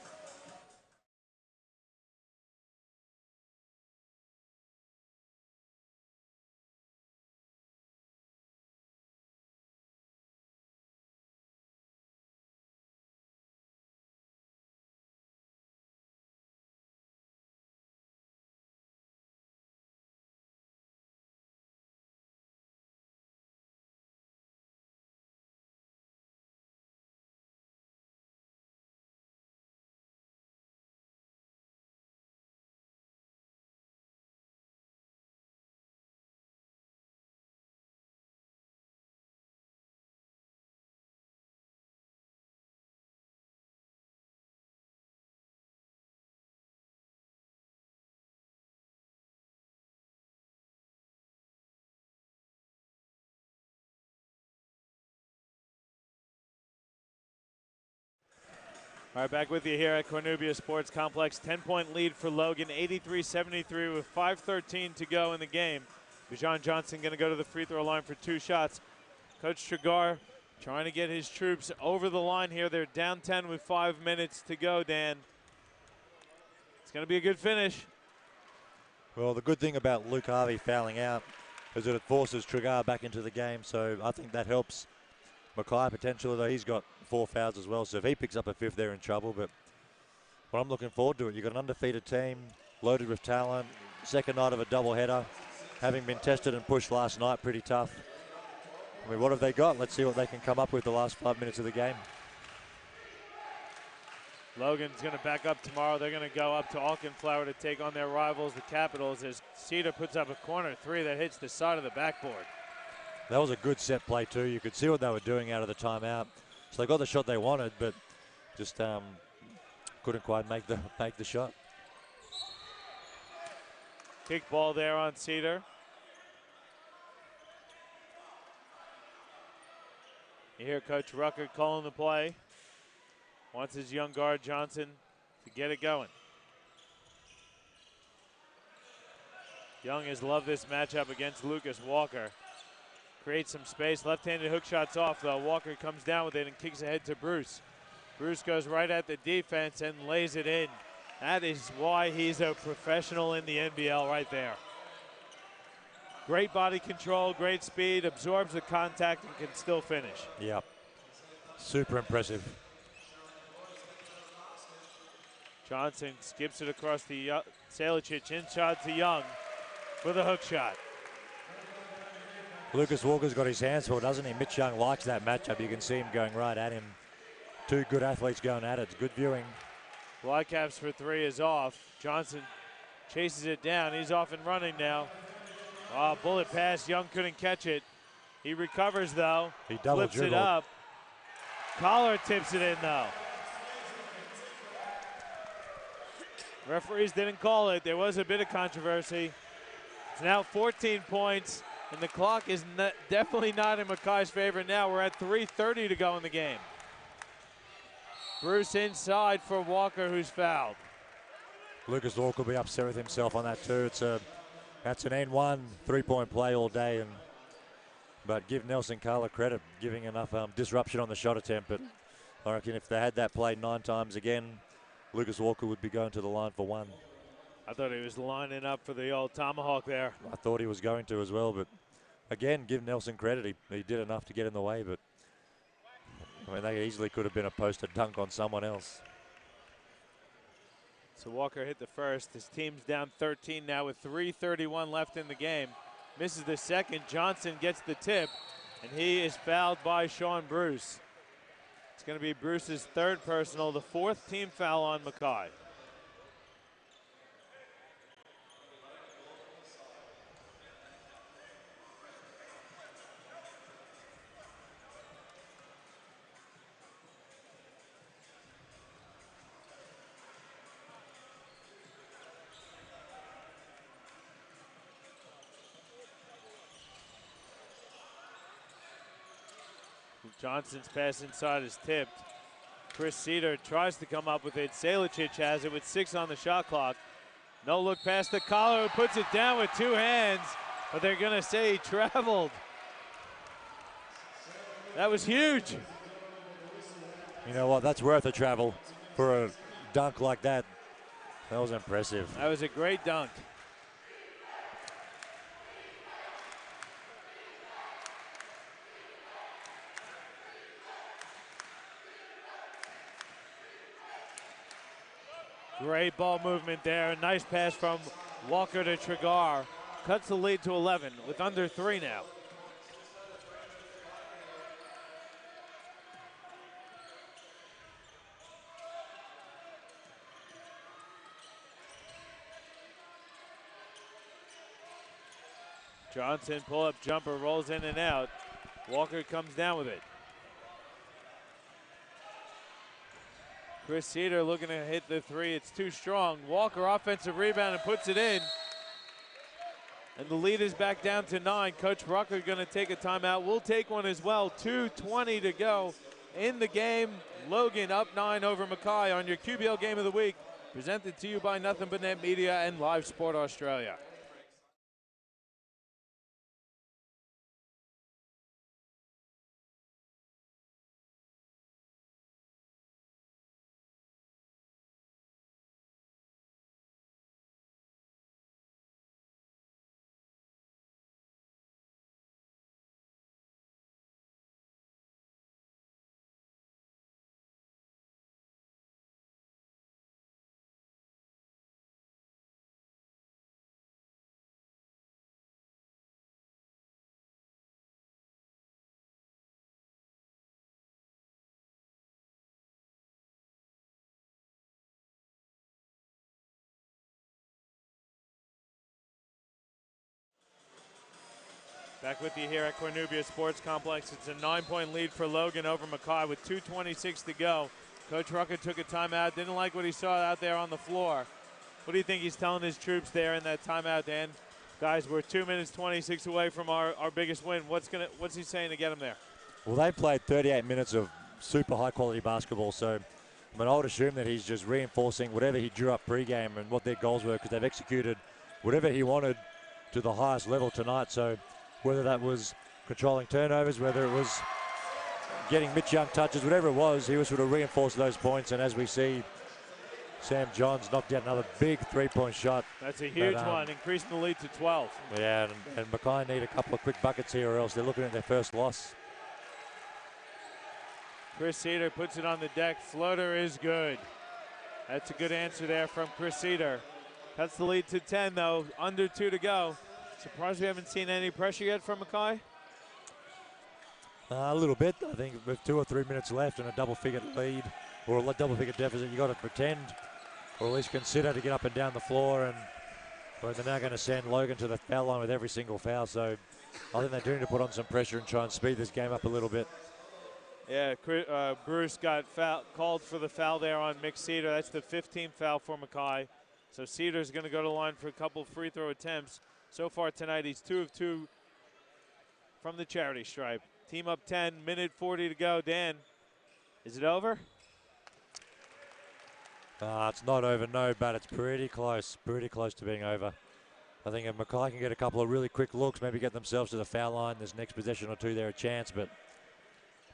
All right, back with you here at Cornubia Sports Complex. 10-point lead for Logan, 83-73 with 5:13 to go in the game. Bijan Johnson going to go to the free throw line for 2 shots. Coach Chigar trying to get his troops over the line here. They're down 10 with 5 minutes to go, Dan. It's going to be a good finish. Well, the good thing about Luke Harvey fouling out is that it forces Chigar back into the game, so I think that helps Mackay potentially, though he's got 4 fouls as well, so if he picks up a 5th, they're in trouble. But I'm looking forward to it. You've got an undefeated team, loaded with talent, second night of a doubleheader, having been tested and pushed last night, pretty tough. I mean, what have they got? Let's see what they can come up with the last 5 minutes of the game. Logan's going to back up tomorrow. They're going to go up to Auchenflower to take on their rivals, the Capitals, as Cedar puts up a corner 3 that hits the side of the backboard. That was a good set play too. You could see what they were doing out of the timeout. So they got the shot they wanted, but just couldn't quite make the shot. Kick ball there on Cedar. You hear Coach Rucker calling the play. Wants his young guard Johnson to get it going. Young has loved this matchup against Lucas Walker. Creates some space. Left-handed hook shots off, though. Walker comes down with it and kicks ahead to Bruce. Bruce goes right at the defense and lays it in. That is why he's a professional in the NBL right there. Great body control, great speed, absorbs the contact and can still finish. Yep. Super impressive. Johnson skips it across the Salicic, inside to Young for the hook shot. Lucas Walker's got his hands full, doesn't he? Mitch Young likes that matchup. You can see him going right at him. 2 good athletes going at it. It's good viewing. Whitecaps for 3 is off. Johnson chases it down. He's off and running now. Oh, bullet pass. Young couldn't catch it. He recovers, though. He double flips dribbled. it up. Collar tips it in, though. Referees didn't call it. There was a bit of controversy. It's now 14 points. And the clock is definitely not in Mackay's favor now. We're at 3:30 to go in the game. Bruce inside for Walker, who's fouled. Lucas Walker will be upset with himself on that too. That's an N1 3-point play all day, but give Nelson Carla credit, giving enough disruption on the shot attempt. But I reckon if they had that played 9 times again, Lucas Walker would be going to the line for 1. I thought he was lining up for the old tomahawk there. I thought he was going to as well, but again, give Nelson credit. He did enough to get in the way, but I mean, they easily could have been a poster dunk on someone else. So Walker hit the first. His team's down 13 now with 3:31 left in the game. Misses the second. Johnson gets the tip, and he is fouled by Sean Bruce. It's going to be Bruce's 3rd personal, the 4th team foul on Mackay. Johnson's pass inside is tipped. Chris Cedar tries to come up with it. Salicic has it with 6 on the shot clock. No look past the collar, who puts it down with 2 hands, but they're going to say he traveled. That was huge. You know what? That's worth a travel for a dunk like that. That was impressive. That was a great dunk. Great ball movement there. Nice pass from Walker to Trigar. Cuts the lead to 11 with under 3 now. Johnson pull-up jumper, rolls in and out. Walker comes down with it. Chris Cedar looking to hit the 3. It's too strong. Walker offensive rebound and puts it in. And the lead is back down to 9. Coach Rucker going to take a timeout. We'll take one as well. 2:20 to go in the game. Logan up 9 over Mackay on your QBL Game of the Week. Presented to you by Nothing But Net Media and Live Sport Australia. Back with you here at Cornubia Sports Complex. It's a 9-point lead for Logan over Mackay with 2:26 to go. Coach Rucker took a timeout. Didn't like what he saw out there on the floor. What do you think he's telling his troops there in that timeout, Dan? Guys, we're 2 minutes 26 away from our biggest win. What's he saying to get him there? Well, they played 38 minutes of super high-quality basketball, so I mean, I would assume that he's just reinforcing whatever he drew up pregame and what their goals were, because they've executed whatever he wanted to the highest level tonight. So whether that was controlling turnovers, whether it was getting Mitch Young touches, whatever it was, he was sort of reinforced those points. And as we see, Sam Johns knocked out another big 3-point shot. That's a huge one, increasing the lead to 12. Yeah, and Mackay need a couple of quick buckets here or else they're looking at their first loss. Chris Cedar puts it on the deck. Floater is good. That's a good answer there from Chris Cedar. Cuts the lead to 10, though. Under 2 to go. Surprised we haven't seen any pressure yet from Mackay? A little bit. I think with 2 or 3 minutes left and a double-figure lead or a double-figure deficit, you got to pretend or at least consider to get up and down the floor. And well, they're now going to send Logan to the foul line with every single foul. So I think they do need to put on some pressure and try and speed this game up a little bit. Yeah, Bruce got called for the foul there on Mick Cedar. That's the 15th foul for Mackay. So Cedar's going to go to the line for a couple free throw attempts. So far tonight, he's 2 of 2 from the charity stripe. Team up 10, minute 40 to go. Dan, is it over? It's not over, no, but it's pretty close to being over. I think if Mackay can get a couple of really quick looks, maybe get themselves to the foul line, this next possession or two, they're a chance, but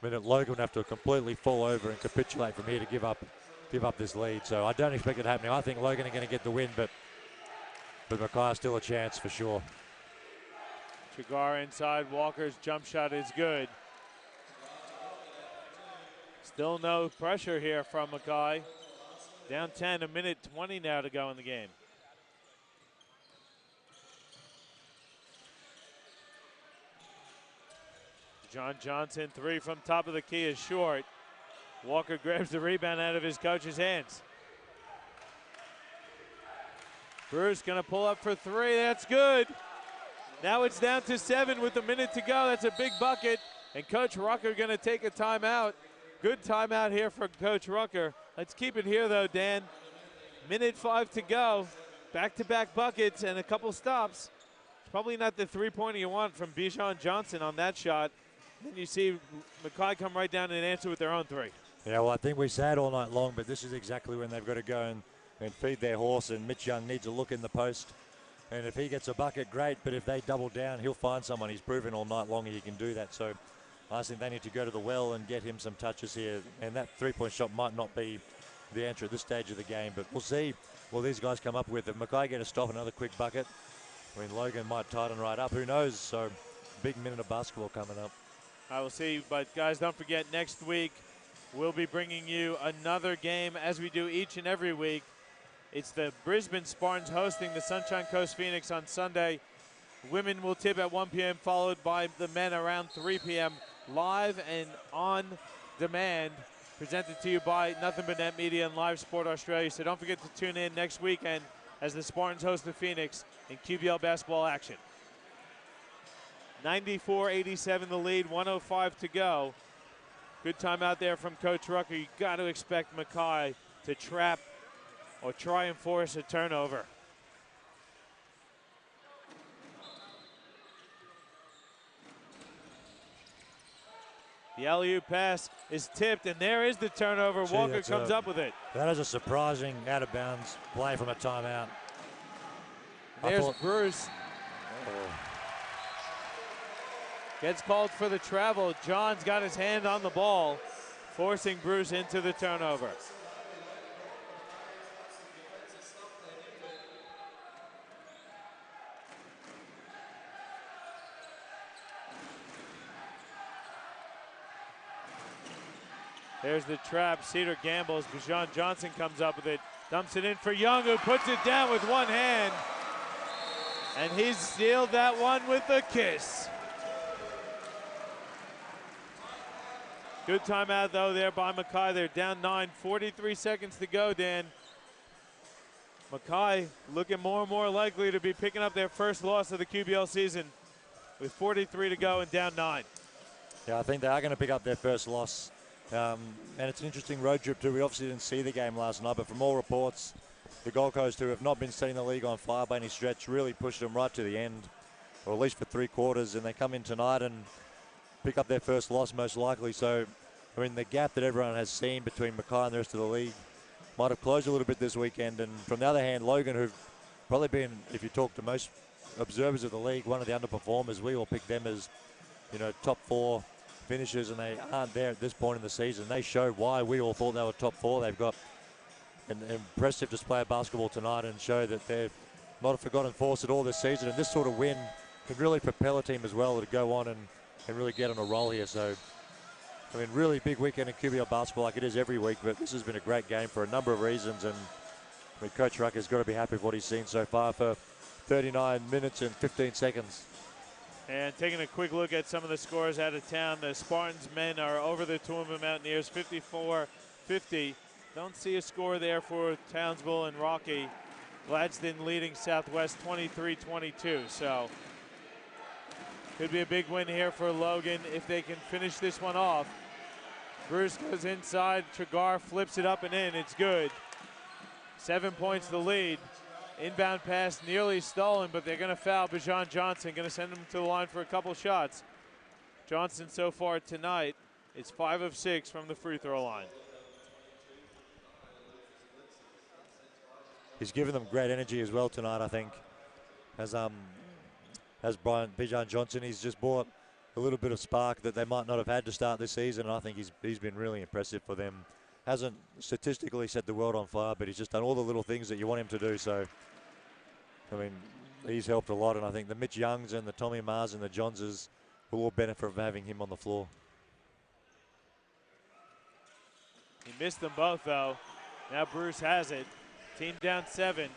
I mean, Logan would have to completely fall over and capitulate from here to give up this lead. So I don't expect it happening. I think Logan are going to get the win, but Mackay still a chance for sure. Chagar inside. Walker's jump shot is good. Still no pressure here from Mackay. Down 10, a minute 20 now to go in the game. John Johnson, three from top of the key is short. Walker grabs the rebound out of his coach's hands. Bruce gonna pull up for three, that's good. Now it's down to 7 with a minute to go. That's a big bucket. And Coach Rucker gonna take a timeout. Good timeout here for Coach Rucker. Let's keep it here though, Dan. Minute 5 to go. Back-to-back buckets and a couple stops. It's probably not the three-pointer you want from Bijan Johnson on that shot. Then you see Mackay come right down and answer with their own three. Yeah, well, I think we say it all night long, but this is exactly when they've got to go and feed their horse, and Mitch Young needs a look in the post. And if he gets a bucket, great, but if they double down, he'll find someone. He's proven all night long he can do that. So I think they need to go to the well and get him some touches here. And that three-point shot might not be the answer at this stage of the game, but we'll see what these guys come up with. If Mackay get a stop, another quick bucket, I mean, Logan might tighten right up. Who knows? So big minute of basketball coming up. I will see, but guys, don't forget, next week we'll be bringing you another game as we do each and every week. It's the Brisbane Spartans hosting the Sunshine Coast Phoenix on Sunday. Women will tip at 1 p.m., followed by the men around 3 p.m. live and on demand, presented to you by Nothing But Net Media and Live Sport Australia. So don't forget to tune in next weekend as the Spartans host the Phoenix in QBL basketball action. 94-87 the lead, 105 to go. Good time out there from Coach Rucker. You got to expect Mackay to trap or try and force a turnover. The alley-oop pass is tipped, and there is the turnover. Walker comes up with it. That is a surprising out-of-bounds play from a timeout. There's Bruce. Gets called for the travel. John's got his hand on the ball, forcing Bruce into the turnover. There's the trap. Cedar gambles. Bijan Johnson comes up with it. Dumps it in for Young, who puts it down with one hand. And he's sealed that one with a kiss. Good timeout, though, there by Mackay. They're down 9, 43 seconds to go, Dan. Mackay looking more and more likely to be picking up their first loss of the QBL season with 43 to go and down 9. Yeah, I think they are going to pick up their first loss. And it's an interesting road trip too. We obviously didn't see the game last night, but from all reports, the Gold Coast, who have not been setting the league on fire by any stretch, really pushed them right to the end, or at least for 3 quarters, and they come in tonight and pick up their first loss most likely. So, I mean, the gap that everyone has seen between Mackay and the rest of the league might have closed a little bit this weekend. And from the other hand, Logan, who've probably been, if you talk to most observers of the league, one of the underperformers. We all pick them as, you know, top 4 finishers, and they aren't there at this point in the season. They show why we all thought they were top 4. They've got an impressive display of basketball tonight and show that they're not a forgotten force at all this season. And this sort of win can really propel a team as well to go on and really get on a roll here. So, I mean, really big weekend in QBL basketball like it is every week, but this has been a great game for a number of reasons. And I mean, Coach Rucker's got to be happy with what he's seen so far for 39 minutes and 15 seconds. And taking a quick look at some of the scores out of town, the Spartans men are over the Toowoomba Mountaineers 54-50. Don't see a score there for Townsville and Rocky. Gladstone leading Southwest 23-22. So could be a big win here for Logan if they can finish this one off. Bruce goes inside. Tragar flips it up and in. It's good. 7 points the lead. Inbound pass nearly stolen, but they're going to foul Bijan Johnson. Going to send him to the line for a couple shots. Johnson so far tonight is 5 of 6 from the free throw line. He's given them great energy as well tonight, I think. As Bijan Johnson, he's just brought a little bit of spark that they might not have had to start this season. And I think he's been really impressive for them. Hasn't statistically set the world on fire, but he's just done all the little things that you want him to do. So, I mean, he's helped a lot, and I think the Mitch Youngs and the Tommy Mars and the Johnses will all benefit from having him on the floor. He missed them both, though. Now Bruce has it. Team down 7.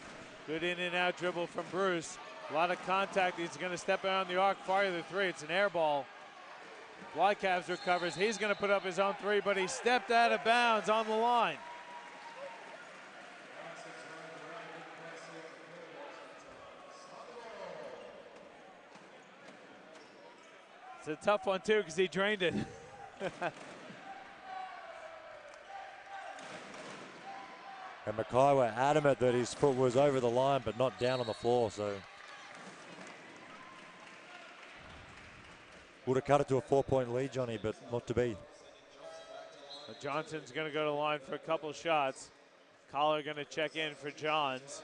Good in and out dribble from Bruce. A lot of contact. He's going to step around the arc, fire the 3. It's an air ball. Flycabs recovers. He's going to put up his own 3, but he stepped out of bounds on the line. It's a tough one, too, because he drained it. And Mackay were adamant that his foot was over the line, but not down on the floor, so would have cut it to a 4-point lead, Johnny, but not to be. Johnson's going to go to the line for a couple shots. Collar going to check in for Johns.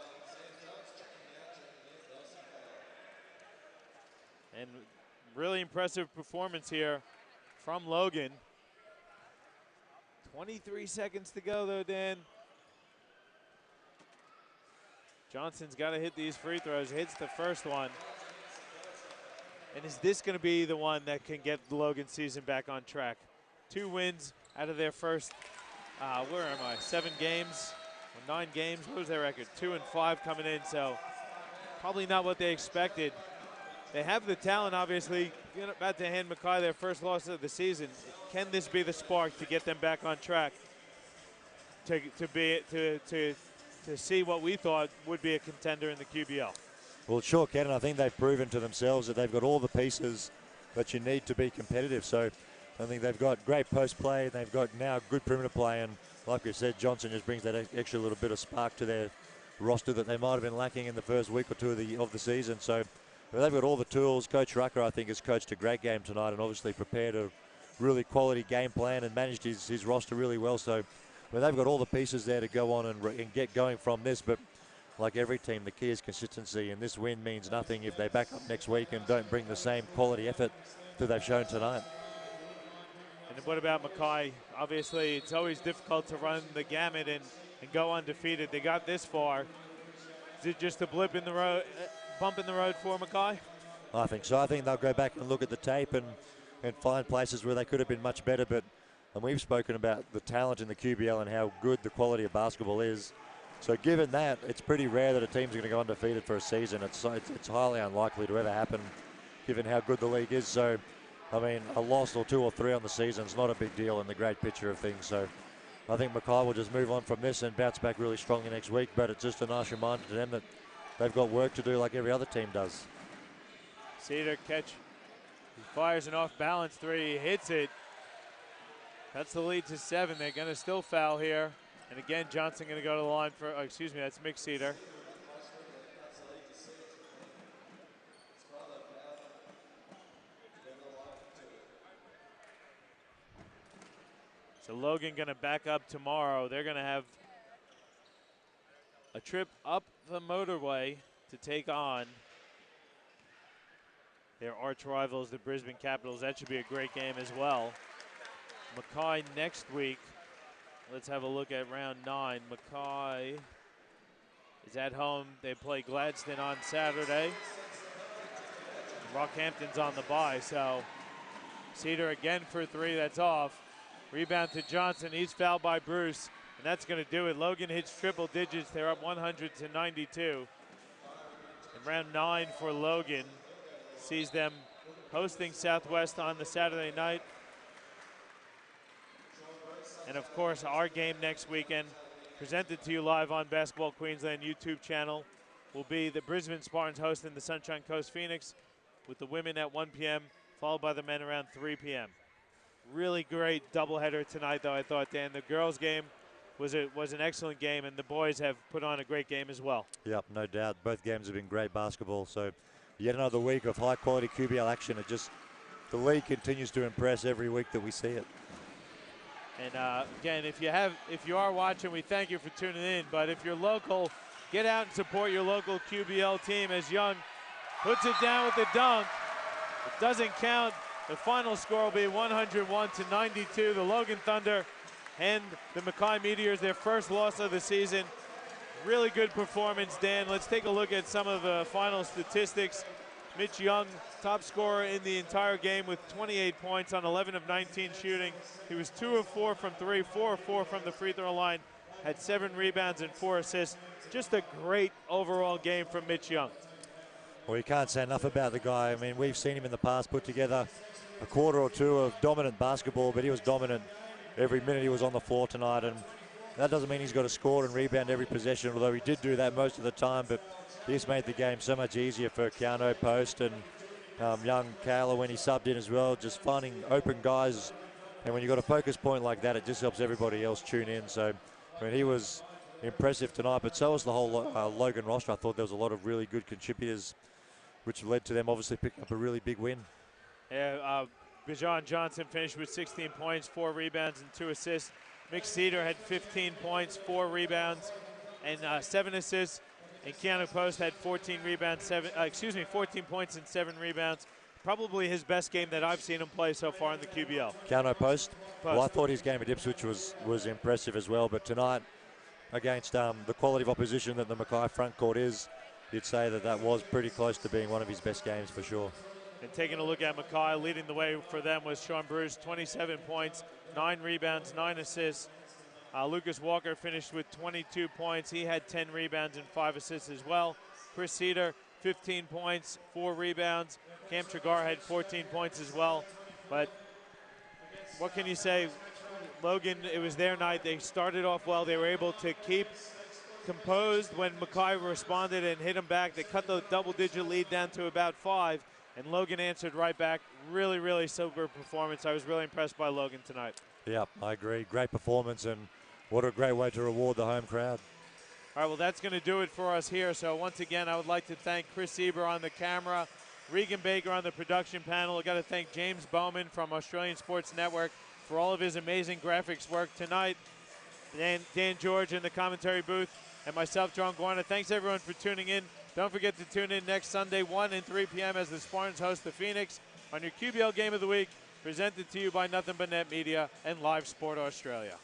And really impressive performance here from Logan. 23 seconds to go, though, Dan. Johnson's got to hit these free throws. Hits the first one. And is this going to be the one that can get the Logan season back on track? 2 wins out of their first, 7 games, or 9 games. What was their record? 2-5 coming in, so probably not what they expected. They have the talent, obviously. About to hand Mackay their first loss of the season. Can this be the spark to get them back on track? To see what we thought would be a contender in the QBL. Well, it sure can, and I think they've proven to themselves that they've got all the pieces that you need to be competitive. So I think they've got great post play, and they've got now good perimeter play, and like we said, Johnson just brings that extra little bit of spark to their roster that they might have been lacking in the first week or two of the season. So they've got all the tools. Coach Rucker, I think, has coached a great game tonight and obviously prepared a really quality game plan and managed his roster really well. So they've got all the pieces there to go on and get going from this, but like every team, the key is consistency, and this win means nothing if they back up next week and don't bring the same quality effort that they've shown tonight. And what about Mackay? Obviously, it's always difficult to run the gamut and go undefeated. They got this far. Is it just a blip in the road, bump in the road for Mackay? I think so. I think they'll go back and look at the tape and find places where they could have been much better, but and we've spoken about the talent in the QBL and how good the quality of basketball is. So given that, it's pretty rare that a team's going to go undefeated for a season. It's highly unlikely to ever happen, given how good the league is. So, I mean, a loss or 2 or 3 on the season is not a big deal in the great picture of things. So I think Mackay will just move on from this and bounce back really strongly next week. But it's just a nice reminder to them that they've got work to do like every other team does. Cedar catch. He fires an off-balance 3. He hits it. That's the lead to 7. They're going to still foul here. And again, Johnson going to go to the line for, that's Mick Cedar. So Logan going to back up tomorrow. They're going to have a trip up the motorway to take on their arch rivals, the Brisbane Capitals. That should be a great game as well. Mackay next week. Let's have a look at round 9. Mackay is at home. They play Gladstone on Saturday. Rockhampton's on the bye, so Cedar again for 3. That's off. Rebound to Johnson. He's fouled by Bruce, and that's going to do it. Logan hits triple digits. They're up 100-92. And round 9 for Logan sees them hosting Southwest on the Saturday night. And of course, our game next weekend, presented to you live on Basketball Queensland YouTube channel, will be the Brisbane Spartans hosting the Sunshine Coast Phoenix, with the women at 1 p.m., followed by the men around 3 p.m. Really great doubleheader tonight, though, I thought, Dan. The girls' game was an excellent game, and the boys have put on a great game as well. Yep, no doubt. Both games have been great basketball. So yet another week of high-quality QBL action. The league continues to impress every week that we see it. And again, if you are watching, we thank you for tuning in. But if you're local, get out and support your local QBL team as Young puts it down with the dunk. It doesn't count. The final score will be 101-92. The Logan Thunder and the Mackay Meteors, their first loss of the season. Really good performance, Dan. Let's take a look at some of the final statistics. Mitch Young, top scorer in the entire game with 28 points on 11 of 19 shooting. He was 2 of 4 from 3, 4 of 4 from the free throw line, had 7 rebounds and 4 assists. Just a great overall game from Mitch Young. Well, you can't say enough about the guy. I mean, we've seen him in the past put together a quarter or two of dominant basketball, but he was dominant every minute he was on the floor tonight, and that doesn't mean he's got to score and rebound every possession, although he did do that most of the time, but this made the game so much easier for Keanu Post and young Kayla when he subbed in as well, just finding open guys. And when you've got a focus point like that, it just helps everybody else tune in. So, I mean, he was impressive tonight, but so was the whole Logan roster. I thought there was a lot of really good contributors, which led to them obviously picking up a really big win. Yeah, Bijan Johnson finished with 16 points, 4 rebounds, and 2 assists. Mick Cedar had 15 points, 4 rebounds, and 7 assists. And Keanu Post had 14 points and 7 rebounds. Probably his best game that I've seen him play so far in the QBL. Keanu Post? Well, I thought his game at Ipswich was impressive as well, but tonight, against the quality of opposition that the Mackay front court is, you'd say that was pretty close to being one of his best games for sure. And taking a look at Mackay, leading the way for them was Sean Bruce, 27 points, 9 rebounds, 9 assists. Lucas Walker finished with 22 points. He had 10 rebounds and 5 assists as well. Chris Cedar, 15 points, 4 rebounds. Cam Trigar had 14 points as well. But what can you say? Logan, it was their night. They started off well. They were able to keep composed when Mackay responded and hit them back. They cut the double-digit lead down to about 5, and Logan answered right back. Really, really sober performance. I was really impressed by Logan tonight. Yeah, I agree. Great performance, and what a great way to reward the home crowd. All right, well, that's going to do it for us here. So once again, I would like to thank Chris Eber on the camera, Regan Baker on the production panel. I've got to thank James Bowman from Australian Sports Network for all of his amazing graphics work tonight. Dan George in the commentary booth, and myself, John Guarna. Thanks, everyone, for tuning in. Don't forget to tune in next Sunday, 1 and 3 p.m. as the Spartans host the Phoenix on your QBL Game of the Week, presented to you by Nothing But Net Media and Live Sport Australia.